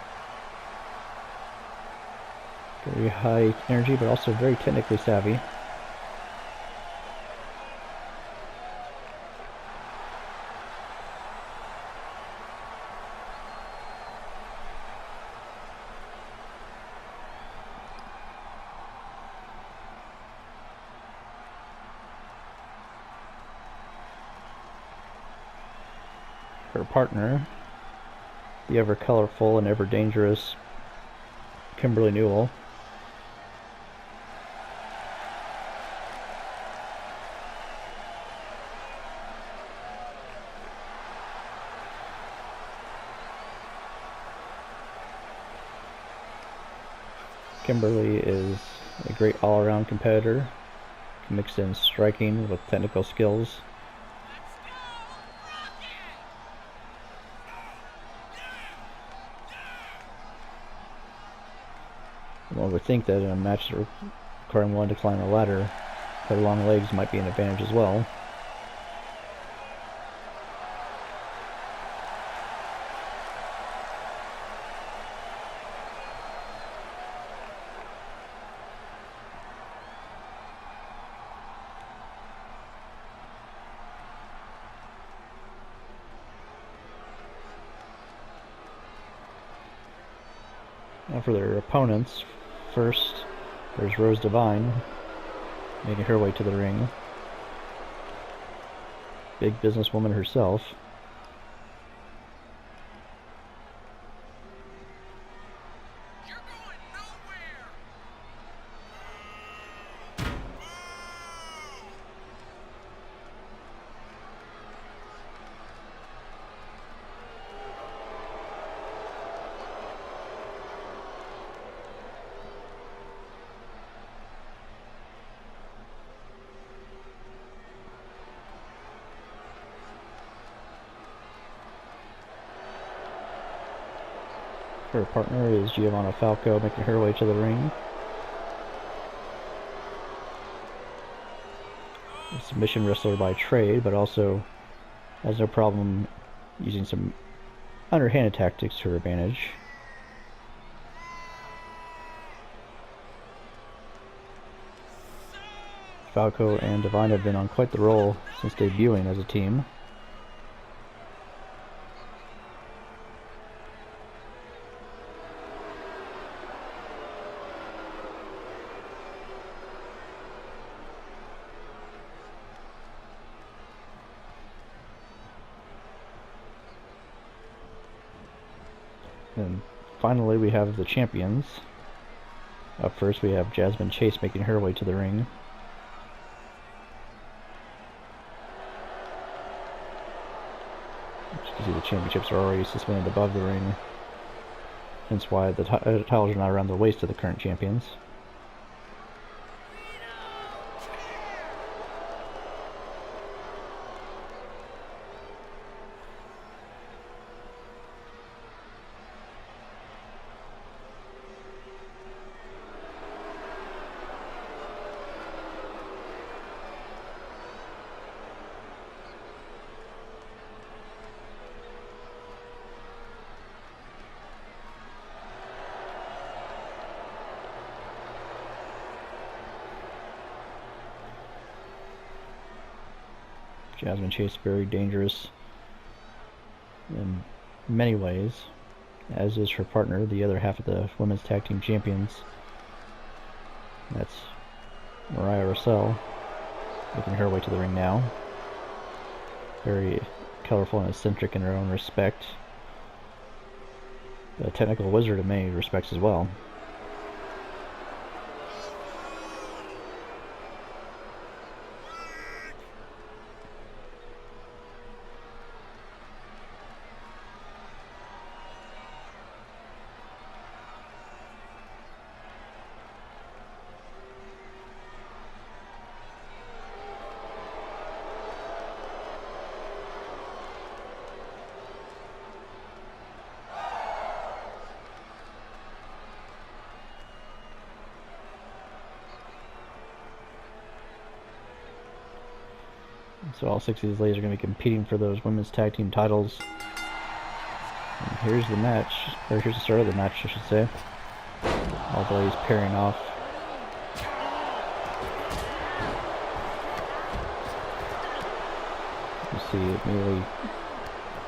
[SPEAKER 2] Very high energy, but also very technically savvy. Her partner, the ever colorful and ever dangerous Kimberly Newell. Kimberly is a great all-around competitor, can mix in striking with technical skills. One would think that in a match requiring one to climb a ladder, her long legs might be an advantage as well. Now for their opponents, first there's Rose Devine, making her way to the ring. Big businesswoman herself. Her partner is Giovanna Falco, making her way to the ring. A submission wrestler by trade, but also has no problem using some underhanded tactics to her advantage. Falco and Devine have been on quite the roll since debuting as a team. And finally we have the champions. Up first we have Jasmine Chase making her way to the ring. As you can see, the championships are already suspended above the ring, hence why the titles are not around the waist of the current champions. Jasmine Chase very dangerous in many ways, as is her partner, the other half of the women's tag team champions. That's Mariah Russell, making her way to the ring now. very colorful and eccentric in her own respect. A technical wizard in many respects as well. So all 6 of these ladies are going to be competing for those women's tag team titles. And here's the match, or here's the start of the match, I should say. All the ladies pairing off. You see immediately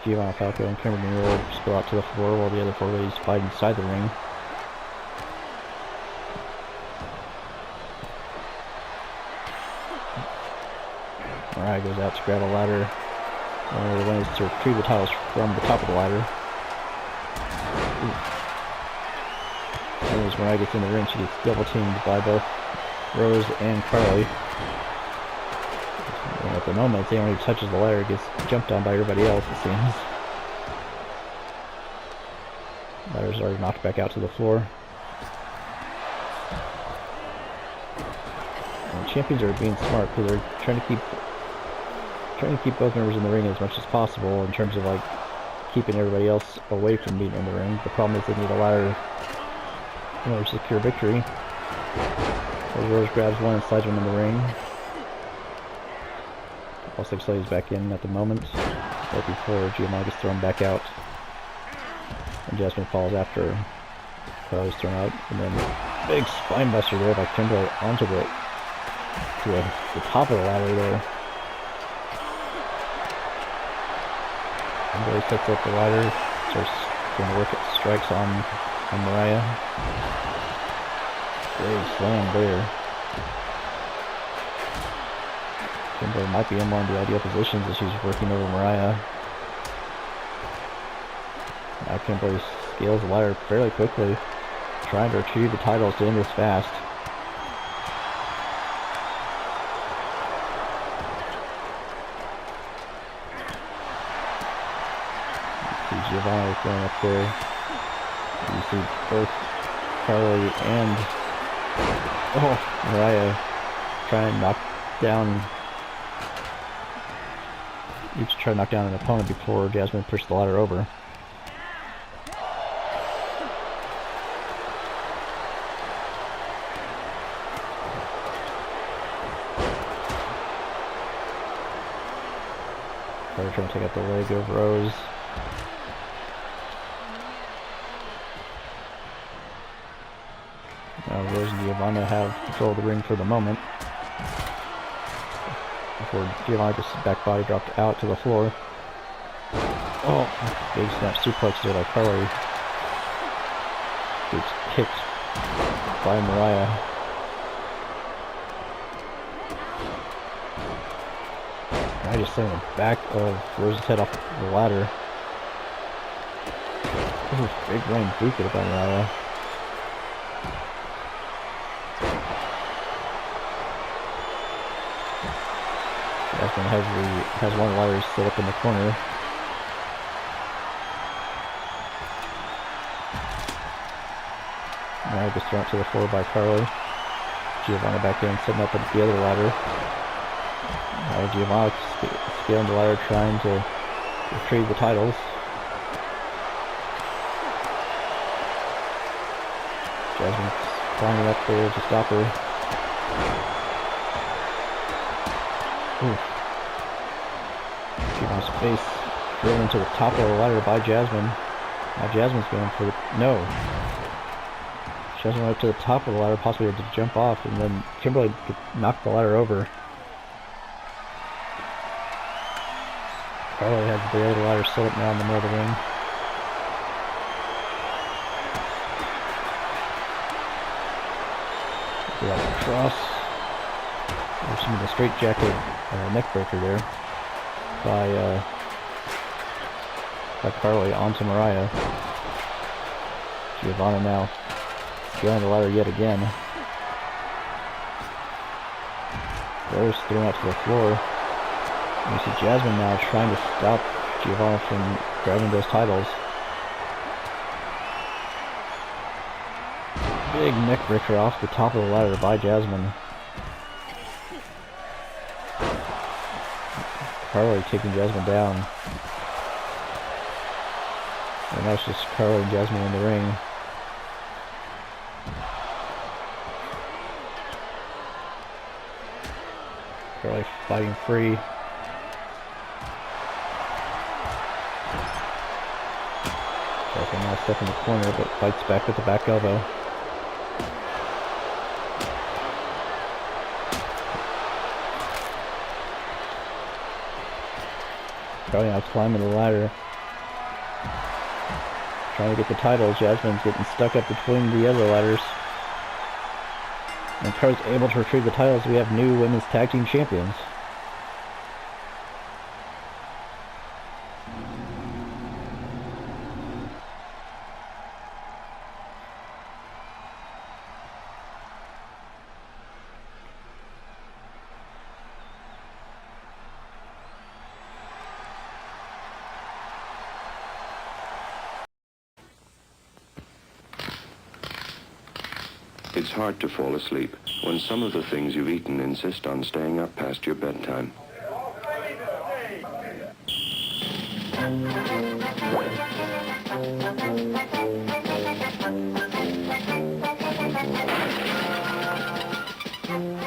[SPEAKER 2] Giovanna Falco and Kimberly Mule spill out to the floor while the other 4 ladies fight inside the ring. Mariah goes out to grab a ladder. One of the ladies to retrieve the titles from the top of the ladder. As Mariah gets in the ring, she gets double teamed by both Rose and Carly. And at the moment, anyone who touches the ladder gets jumped on by everybody else, it seems. Ladders are knocked back out to the floor. And champions are being smart because they're trying to keep both members in the ring as much as possible in terms of like keeping everybody else away from being in the ring. The problem is they need a ladder in order to secure victory. So Rose grabs one and slides one in the ring. All 6 ladies back in at the moment, right before Giovanna gets thrown back out. And Jasmine falls after her. Carly's thrown out, and then big spine buster there by Kimberly onto the top of the ladder there. Kimberly sets up the ladder, starts going to work at strikes on Mariah. Big slam there. Kimberly might be in one of the ideal positions as she's working over Mariah. Now Kimberly scales the ladder fairly quickly, trying to retrieve the titles to end this fast. Giovanna going up there. You see both Carly and Mariah trying to knock down, each try to knock down an opponent before Jasmine pushed the ladder over. Carly trying to take out the leg of Rose. Now Rose and Giovanna have control of the ring for the moment. Before Giovanna gets back body dropped out to the floor. Oh, big snap suplex there by Carly. Gets kicked by Mariah. I just slammed the back of Rose's head off the ladder. This is big running boot by Mariah. Jasmine has one of the ladders set up in the corner. Now gets thrown out to the floor by Carly. Giovanna back in, setting up the other ladder. Now Giovanna scaling the ladder, trying to retrieve the titles. Jasmine's climbing up there to stop her. Oof. Giovanna's face drilled into the top of the ladder by Jasmine. Now Jasmine's going for the... No. Jasmine went up to the top of the ladder, possibly had to jump off, and then Kimberly knocked the ladder over. Carly has the other ladder set up now in the middle of the ring. We have a cross. There's some of the straight jacket neck breaker there. by Carly onto Mariah. Giovanna now scaling the ladder yet again. Rose thrown out to the floor. And you see Jasmine now trying to stop Giovanna from grabbing those titles. Big neck breaker off the top of the ladder by Jasmine. Carly taking Jasmine down. And now it's just Carly and Jasmine in the ring. Carly fighting free. Jasmine now stuck in the corner, but fights back with the back elbow. Carly now climbing the ladder. Trying to get the titles. Jasmine's getting stuck up between the other ladders. And Carly's able to retrieve the titles. We have new women's tag team champions.
[SPEAKER 5] It's hard to fall asleep when some of the things you've eaten insist on staying up past your bedtime.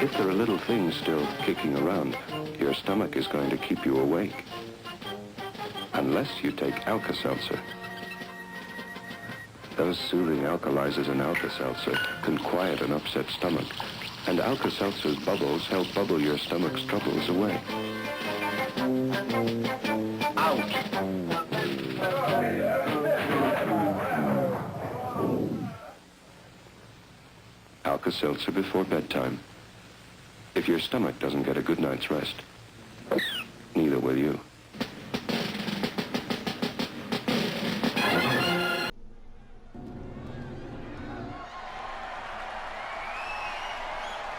[SPEAKER 5] If there are little things still kicking around, your stomach is going to keep you awake. Unless you take Alka-Seltzer. Those soothing alkalizers in Alka-Seltzer can quiet an upset stomach, and Alka-Seltzer's bubbles help bubble your stomach's troubles away.
[SPEAKER 3] Out!
[SPEAKER 5] Alka-Seltzer before bedtime. If your stomach doesn't get a good night's rest, neither will you.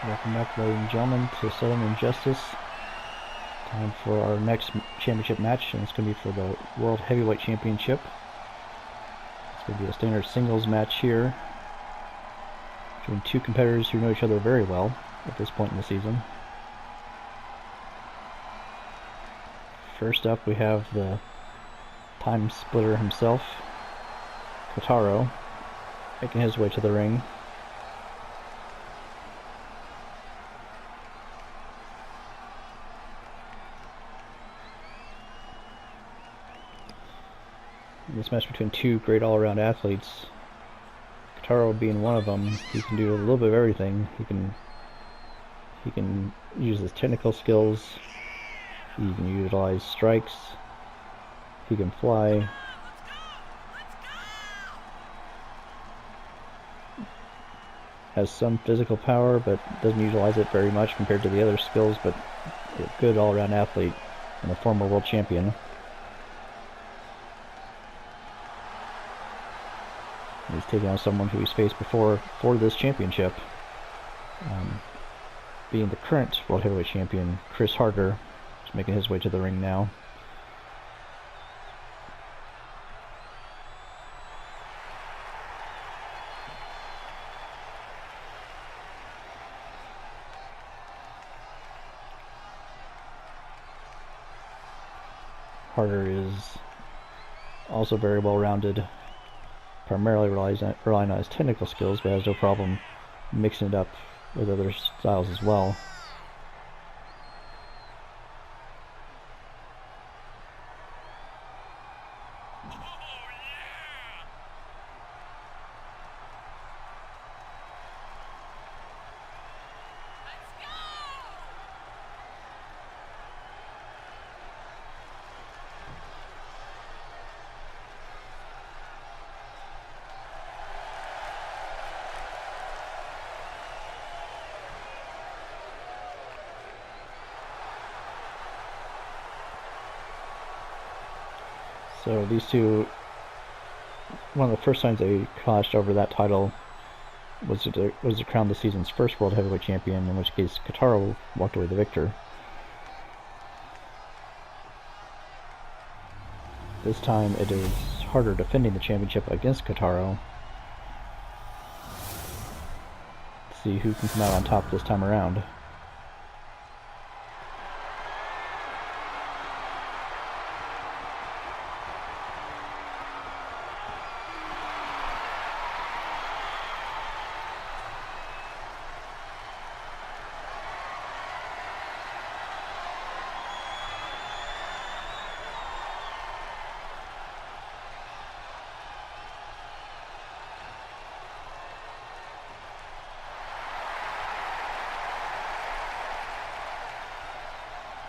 [SPEAKER 2] Welcome back, ladies and gentlemen, to Southern Injustice. Time for our next championship match, and it's going to be for the World Heavyweight Championship. It's going to be a standard singles match here between two competitors who know each other very well at this point in the season. First up, we have the time splitter himself, Kotaro, making his way to the ring. This match between two great all-around athletes, Kotaro being one of them. He can do a little bit of everything. He can use his technical skills. He can utilize strikes. He can fly. Has some physical power, but doesn't utilize it very much compared to the other skills. But a good all-around athlete and a former world champion. He's taking on someone who he's faced before for this championship, being the current World Heavyweight Champion, Chris Harder, who's making his way to the ring now. Harder is also very well-rounded. Primarily relying on his technical skills, but has no problem mixing it up with other styles as well. So these two, one of the first times they clashed over that title was to crown the season's first World Heavyweight Champion, in which case Kotaro walked away the victor. This time it is Harder defending the championship against Kotaro. Let's see who can come out on top this time around.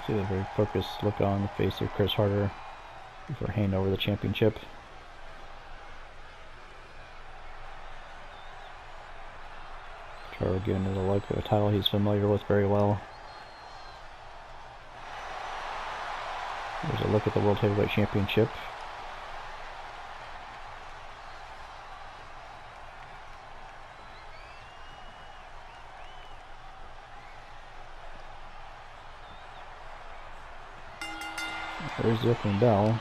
[SPEAKER 2] See the very focused look on the face of Chris Harder before handing over the championship. Kotaro giving it a look at a title he's familiar with very well. There's a look at the World Heavyweight Championship. There's the opening bell.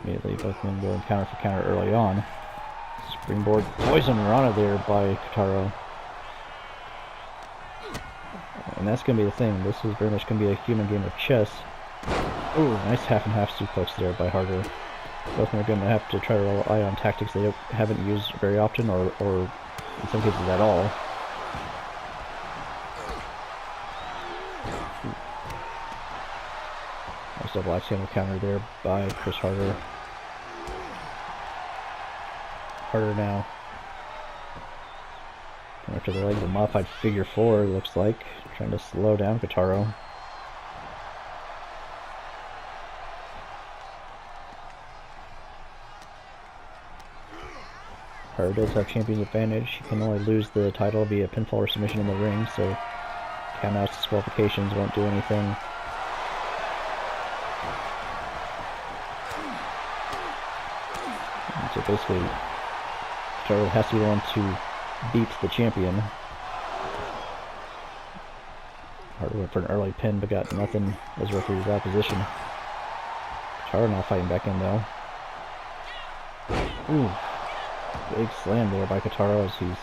[SPEAKER 2] Immediately both men going counter for counter early on. Springboard poison Rana there by Kotaro. And that's going to be the thing. This is very much going to be a human game of chess. Ooh, nice half and half suplex there by Harder. Both men are going to have to try to rely on tactics they haven't used very often, or in some cases at all. Nice double axe handle counter there by Chris Harder. Harder now. After the leg of a modified figure four, it looks like. Trying to slow down Kotaro. Harder does have champion's advantage. He can only lose the title via pinfall or submission in the ring, so countouts, disqualifications won't do anything. And so basically, Kotaro has to be the one to beat the champion. Harder went for an early pin, but got nothing as referee's opposition. Kotaro now fighting back in though. Ooh, big slam there by Kotaro as he's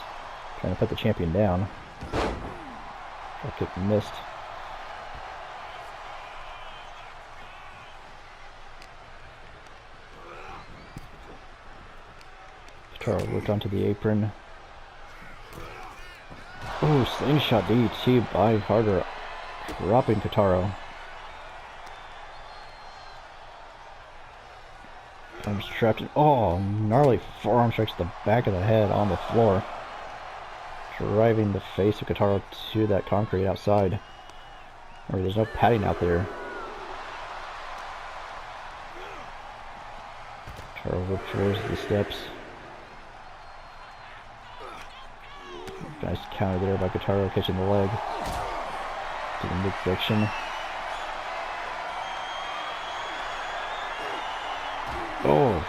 [SPEAKER 2] trying to put the champion down. Drop kick missed. Kotaro worked onto the apron. Ooh, slingshot DDT by Harder, dropping Kotaro. Arms trapped in. Oh, gnarly forearm strikes to the back of the head on the floor, driving the face of Kotaro to that concrete outside, where there's no padding out there. Kotaro worked towards the steps. Nice counter there by Kotaro, catching the leg to the midsection. Oh!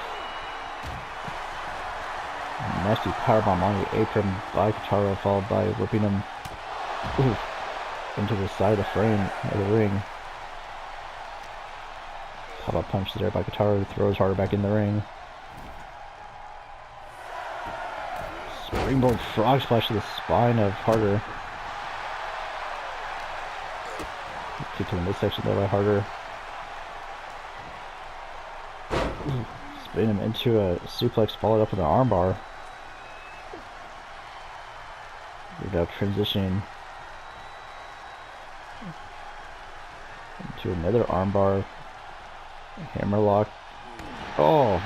[SPEAKER 2] Nasty powerbomb on the apron by Kotaro, followed by whipping him into the side of the frame of the ring. Pop-up punch there by Kotaro, throws Harder back in the ring. Springboard frog splash to the spine of Harder. Kick to the midsection there by Harder. Spin him into a suplex followed up with an armbar. We're now transitioning into another armbar. Hammerlock. Oh!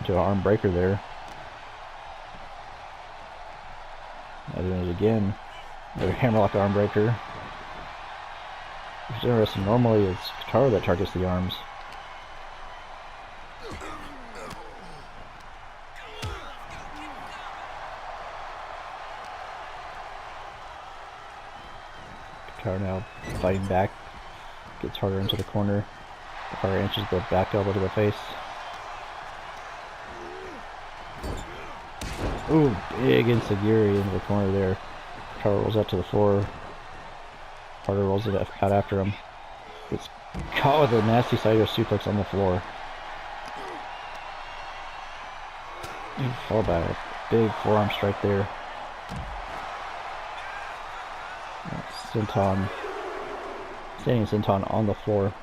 [SPEAKER 2] Into an arm breaker there. Now doing it again. Another hammerlock arm breaker. Which is interesting. Normally it's Kotaro that targets the arms. Kotaro now fighting back, Gets harder into the corner. Harder inches the back elbow to the face. Ooh, big enziguri into the corner there. Kotaro rolls out to the floor. Harder rolls it out after him. Gets caught with a nasty Saito suplex on the floor. Fall back. Big forearm strike there. Senton. Standing senton on the floor.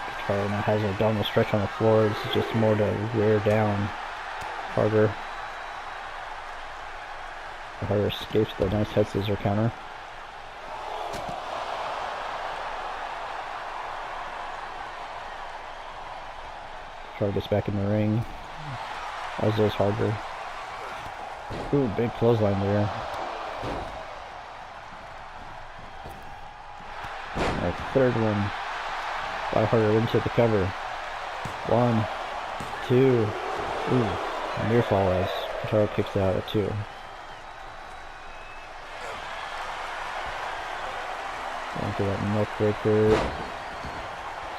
[SPEAKER 2] Kotaro now has an abdominal stretch on the floor. This is just more to wear down Harder. Harder escapes the nice head scissor counter. Kotaro gets back in the ring. As does Harder. Ooh, big clothesline there. A third one by Harder into the cover. 1, 2. Ooh, near fall as Kotaro kicks out at 2. Into that neck breaker.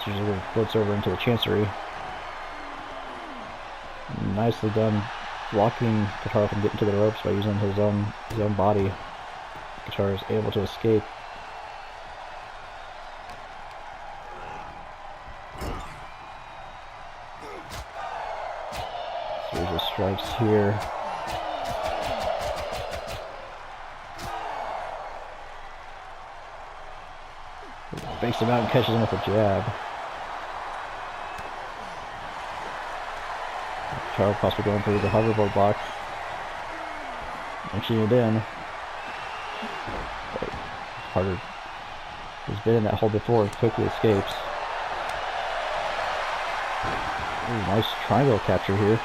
[SPEAKER 2] Usually floats over into the chancery. Nicely done, blocking Kotaro from getting to the ropes by using his own body. Kotaro is able to escape. Series of strikes here. Fakes him out and catches him with a jab. Kotaro possibly going through the hoverboard block. Inching it in. But Harder has been in that hole before, quickly escapes. Ooh, nice triangle capture here.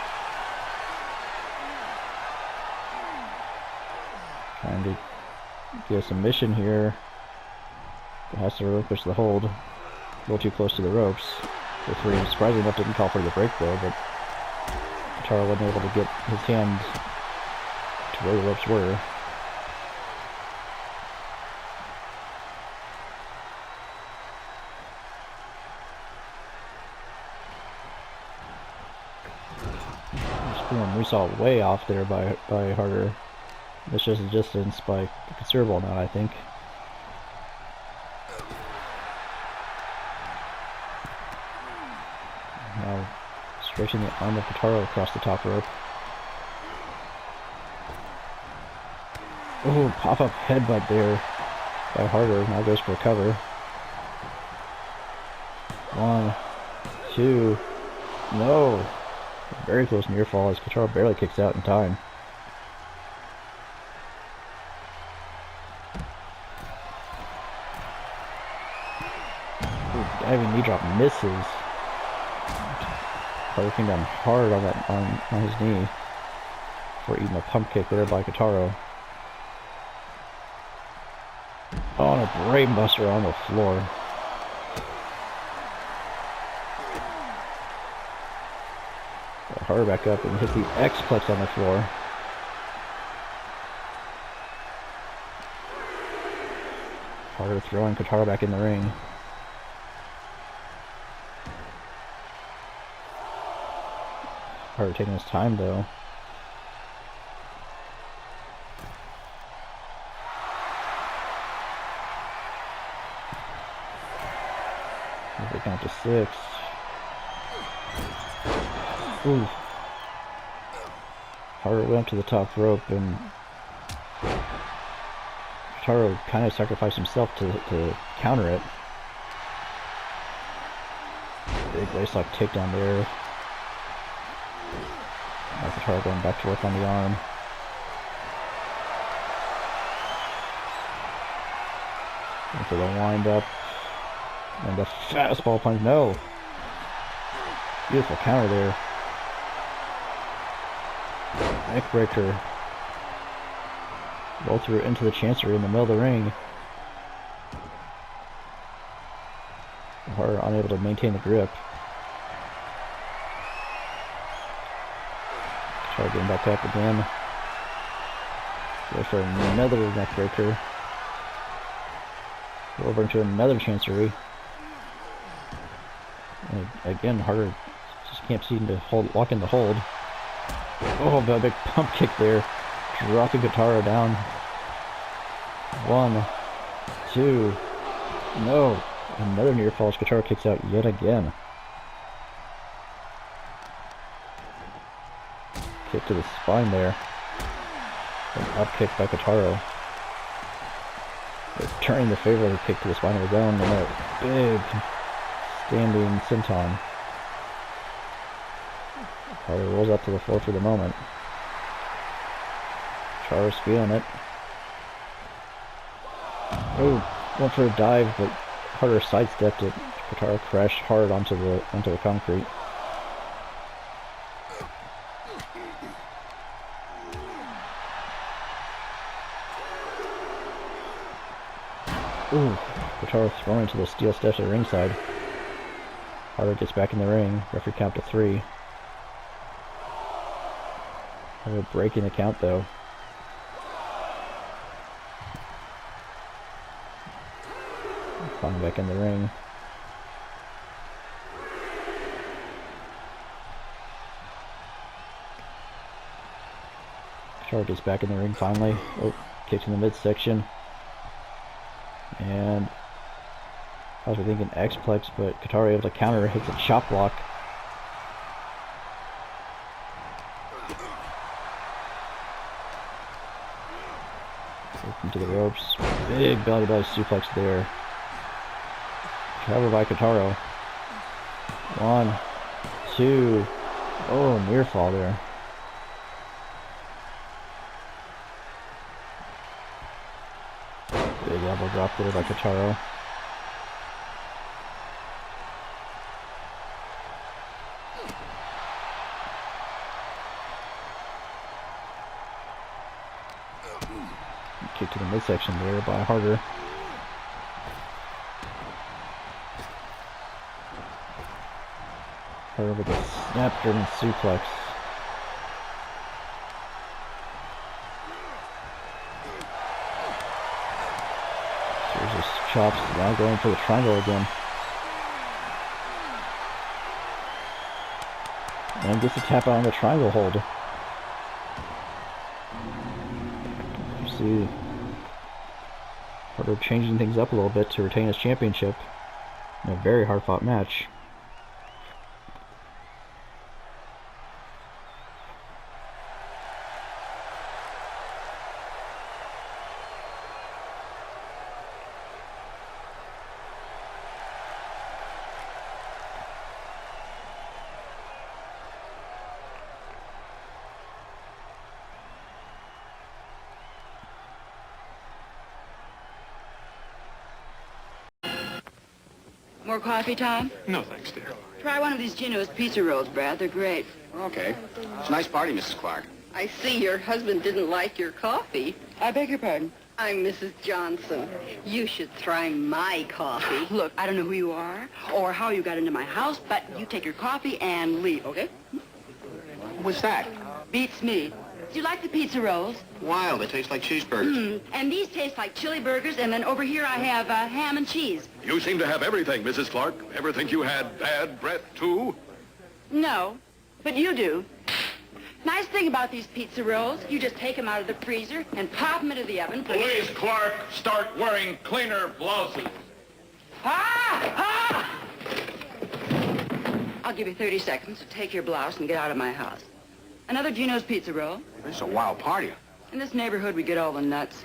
[SPEAKER 2] Trying to get a submission here. It has to relinquish the hold. A little too close to the ropes. The 3, surprisingly enough, didn't call for the break though, but Kotaro wasn't able to get his hand to where the ropes were. Moonsault way off there by Harder. It's just a distance by a considerable amount, I think. Now stretching the arm of Kotaro across the top rope. Oh, pop-up headbutt there by Harder. Now goes for a cover. 1, 2, no. Very close near fall as Kotaro barely kicks out in time. Ooh, diving knee drop misses. Harder came down hard on that on his knee for eating a pump kick there by Kotaro. Oh, and a brain buster on the floor. Harder back up and hits the X-plex on the floor. Harder throwing Kotaro back in the ring. Harder taking his time though. They count to 6. Ooh. Harder went up to the top rope and Kotaro kind of sacrificed himself to counter it. Big waistlock takedown there. Now Kotaro going back to work on the arm. And for the wind up. And the fastball punch. No! Beautiful counter there. Neckbreaker. Roll through into the chancery in the middle of the ring. Harder unable to maintain the grip. Try getting back up again. Go for another neckbreaker. Over into another chancery. And again, Harder just can't seem to lock in the hold. Oh, the big pump kick there. Dropping Guitarro down. 1, 2. No. Another near fall. Guitarro kicks out yet again. Kick to the spine there. An up kick by Guitarro. Turning the favor of the kick to the spine of his own, and a big standing senton. Harder rolls up to the floor for the moment. Guitarro's feeling it. Oh, went for a dive, but Harder sidestepped it. Guitarro crashed hard onto the concrete. Ooh, Guitarro thrown into the steel steps at ringside. Harder gets back in the ring. Referee count to 3. Harder breaking the count though. Climbing back in the ring. Guitarro gets back in the ring finally. Oh, kicked in the midsection. And I was thinking X-Plex, but Guitarro able to counter, hits a chop block. Open to the ropes. Big belly to belly suplex there. Covered by Guitarro. 1, 2. Oh, near fall there. Big elbow drop there by Guitarro. Kick to the midsection there by Harder. Harder with a snap-driven suplex. There's his chops, now going for the triangle again. And gets a tap out on the triangle hold. You see Harder changing things up a little bit to retain his championship in a very hard-fought match.
[SPEAKER 6] More coffee, Tom?
[SPEAKER 7] No, thanks, dear.
[SPEAKER 6] Try one of these Gino's pizza rolls, Brad. They're great.
[SPEAKER 7] Okay. It's a nice party, Mrs. Clark.
[SPEAKER 8] I see your husband didn't like your coffee.
[SPEAKER 6] I beg your pardon.
[SPEAKER 8] I'm Mrs. Johnson. You should try my coffee.
[SPEAKER 6] Look, I don't know who you are or how you got into my house, but you take your coffee and leave, okay?
[SPEAKER 7] What's that?
[SPEAKER 6] Beats me. Do you like the pizza rolls?
[SPEAKER 7] Wild. They taste like cheeseburgers.
[SPEAKER 6] And these taste like chili burgers, and then over here I have ham and cheese.
[SPEAKER 9] You seem to have everything, Mrs. Clark. Ever think you had bad breath, too?
[SPEAKER 6] No, but you do. Nice thing about these pizza rolls, you just take them out of the freezer and pop them into the oven.
[SPEAKER 9] Please, Clark, start wearing cleaner blouses.
[SPEAKER 6] Ah! I'll give you 30 seconds to take your blouse and get out of my house. Another Gino's pizza roll.
[SPEAKER 7] This is a wild party.
[SPEAKER 6] In this neighborhood, we get all the nuts.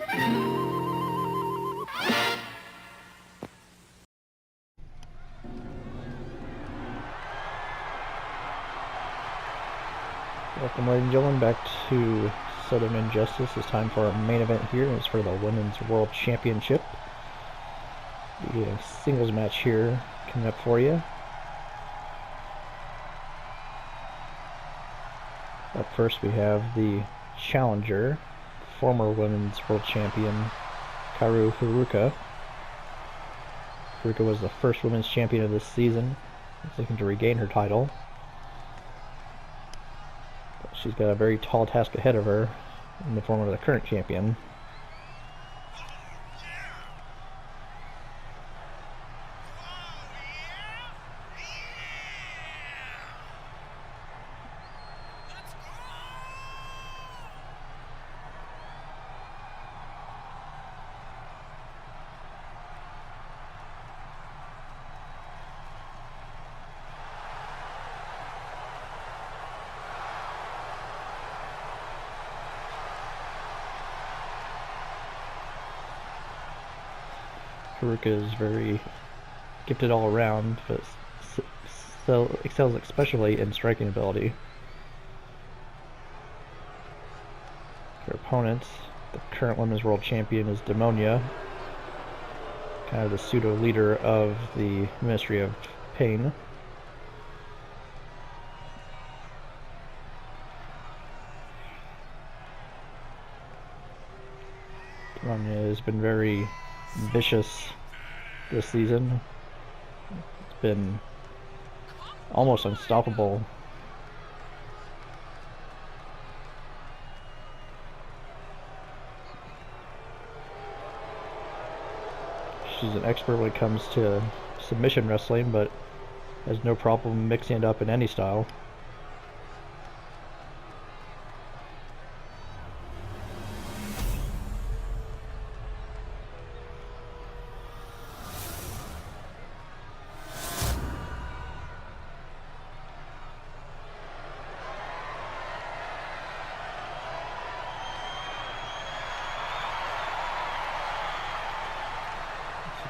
[SPEAKER 2] Welcome, ladies and gentlemen, back to Southern Injustice. It's time for our main event here. It's for the Women's World Championship. We have a singles match here coming up for you. Up first, we have the challenger, former Women's World Champion, Kaoru Haruka. Haruka was the first Women's Champion of this season. She's looking to regain her title. She's got a very tall task ahead of her in the form of the current champion. Haruka is very gifted all around, but excels especially in striking ability. Her opponent, the current women's world champion, is Demonia, kind of the pseudo leader of the Ministry of Pain. Demonia has been very vicious this season. It's been almost unstoppable. She's an expert when it comes to submission wrestling, but has no problem mixing it up in any style.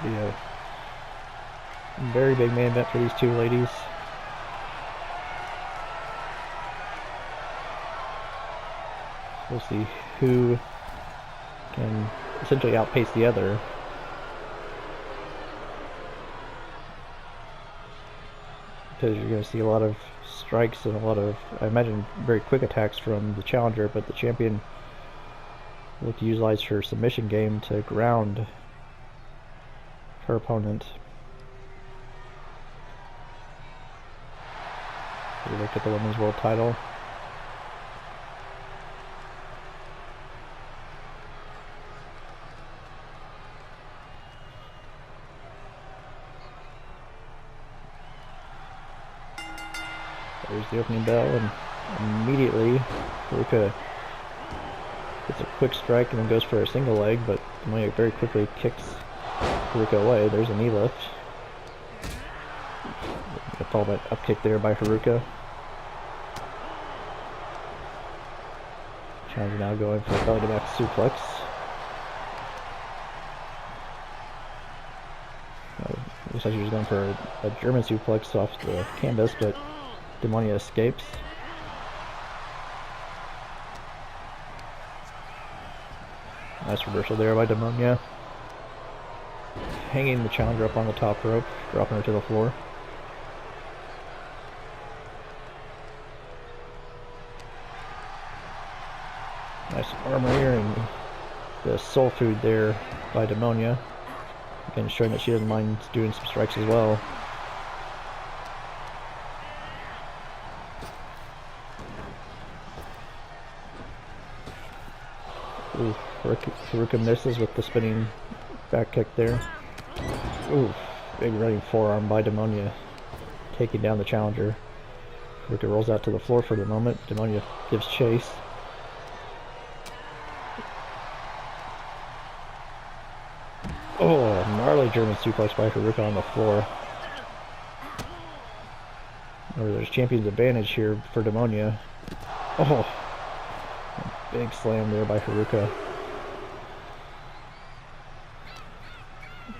[SPEAKER 2] Be a very big main event for these two ladies. We'll see who can essentially outpace the other. Because you're going to see a lot of strikes and a lot of, I imagine, very quick attacks from the challenger, but the champion will look to utilize her submission game to ground her opponent. We look at the women's world title. There's the opening bell, and immediately Haruka gets a quick strike and then goes for a single leg, but Demonia very quickly kicks Haruka away. There's a knee lift. A fallback up kick there by Haruka. Challenger now going for a belly to back suplex. Looks like she was going for a German suplex off the canvas, but Demonia escapes. Nice reversal there by Demonia. Hanging the challenger up on the top rope, dropping her to the floor. Nice armor here and the soul food there by Demonia. Again, showing that she doesn't mind doing some strikes as well. Ooh, Haruka misses with the spinning back kick there. Ooh, big running forearm by Demonia, taking down the challenger. Haruka rolls out to the floor for the moment. Demonia gives chase. Oh, gnarly German suplex by Haruka on the floor. Or there's champion's advantage here for Demonia. Oh, big slam there by Haruka.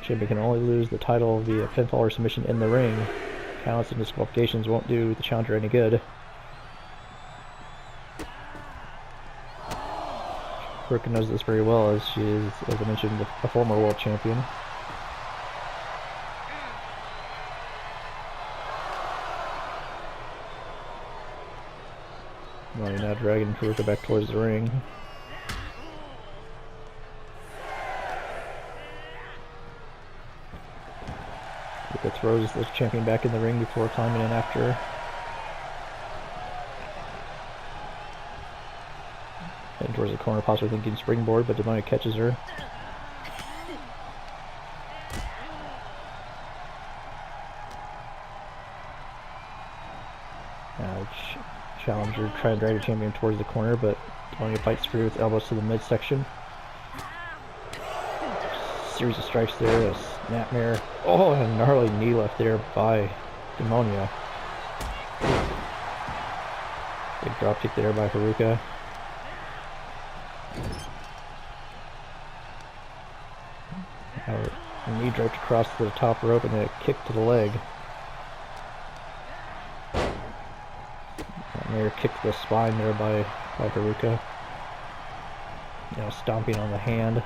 [SPEAKER 2] Champion can only lose the title via pinfall or submission in the ring. Counts and disqualifications won't do the challenger any good. Haruka knows this very well, as she is, as I mentioned, a former world champion. Now dragging Haruka back towards the ring. Haruka throws the champion back in the ring before climbing in after her. Heading towards the corner, possibly thinking springboard, but Demonia catches her. Now challenger trying to drag the champion towards the corner, but Demonia fights free with elbows to the midsection. Series of strikes there, a snapmare. Oh, and a gnarly knee left there by Demonia. Big drop kick there by Haruka. Now Knee draped across the top rope and then a kick to the leg. And there, kick to the spine there by Haruka. You know, stomping on the hand.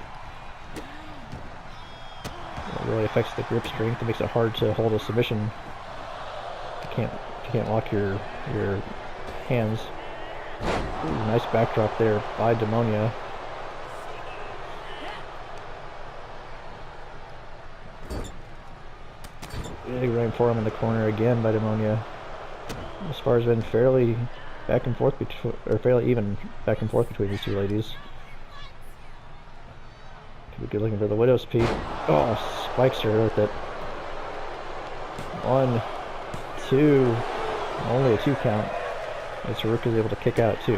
[SPEAKER 2] It really affects the grip strength. It makes it hard to hold a submission. You can't lock your hands. Ooh, nice backdrop there by Demonia. Big right forearm in the corner again by Demonia. This far has been fairly back and forth fairly even back and forth between these two ladies. Could be good looking for the Widow's Peak. Oh, spikes her with it. 1, 2, only a 2 count. As Haruka's able to kick out too.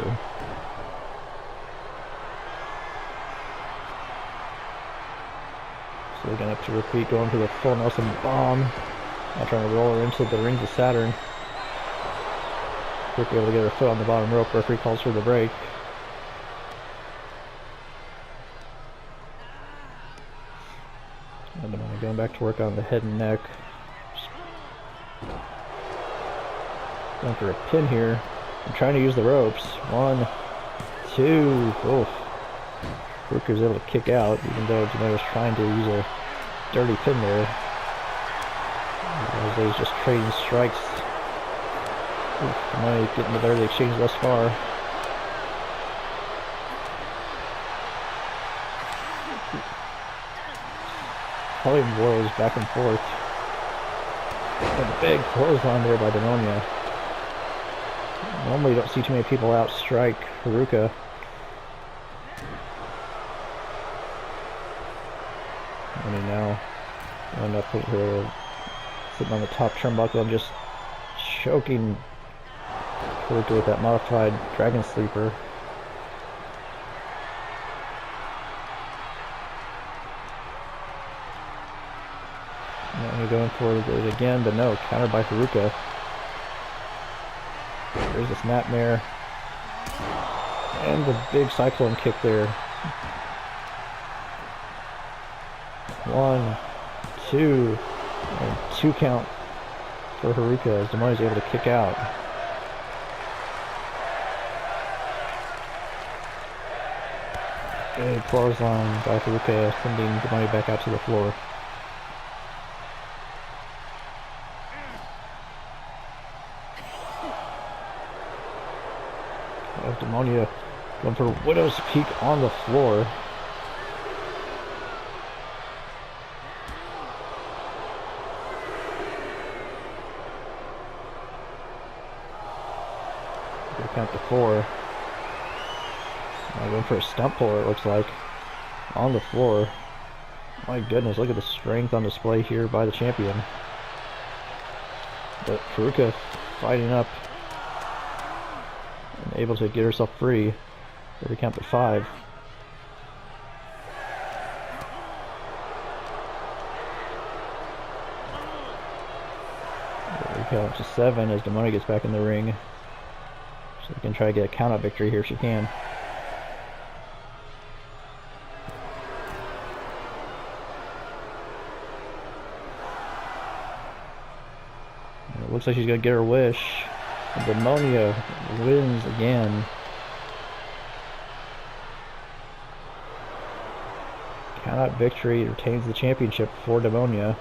[SPEAKER 2] So they're gonna have to repeat going for the full Nelson bomb. Now trying to roll her into the rings of Saturn. Haruka able to get her foot on the bottom rope. Referee calls for the break. And I'm going back to work on the head and neck. Going for a pin here. I'm trying to use the ropes. 1, 2. Oof. Haruka was able to kick out, even though Demonia was trying to use a dirty pin there. As they was just trading strikes. Demonia getting the better of the exchange thus far. Probably blows back and forth. And a big clothesline there by Demonia. Normally you don't see too many people outstrike Haruka. And he now end up putting her sitting on the top turnbuckle and just choking Haruka with that modified Dragon Sleeper. Now you're going for it again, but no, countered by Haruka. There's a snapmare. And the big cyclone kick there. 1, 2, and 2 count for Haruka as Demonia's able to kick out. Big clothesline by Haruka, sending Demonia back out to the floor. Demonia going for Widow's Peak on the floor. They count to 4. Now going for a stump puller, it looks like, on the floor. My goodness, look at the strength on display here by the champion. But Haruka fighting up. And able to get herself free. They count to 5. They count to 7 as Demonia gets back in the ring. So they can try to get a count out victory here if she can. And it looks like she's gonna get her wish. Demonia wins again. Countout victory retains the championship for Demonia.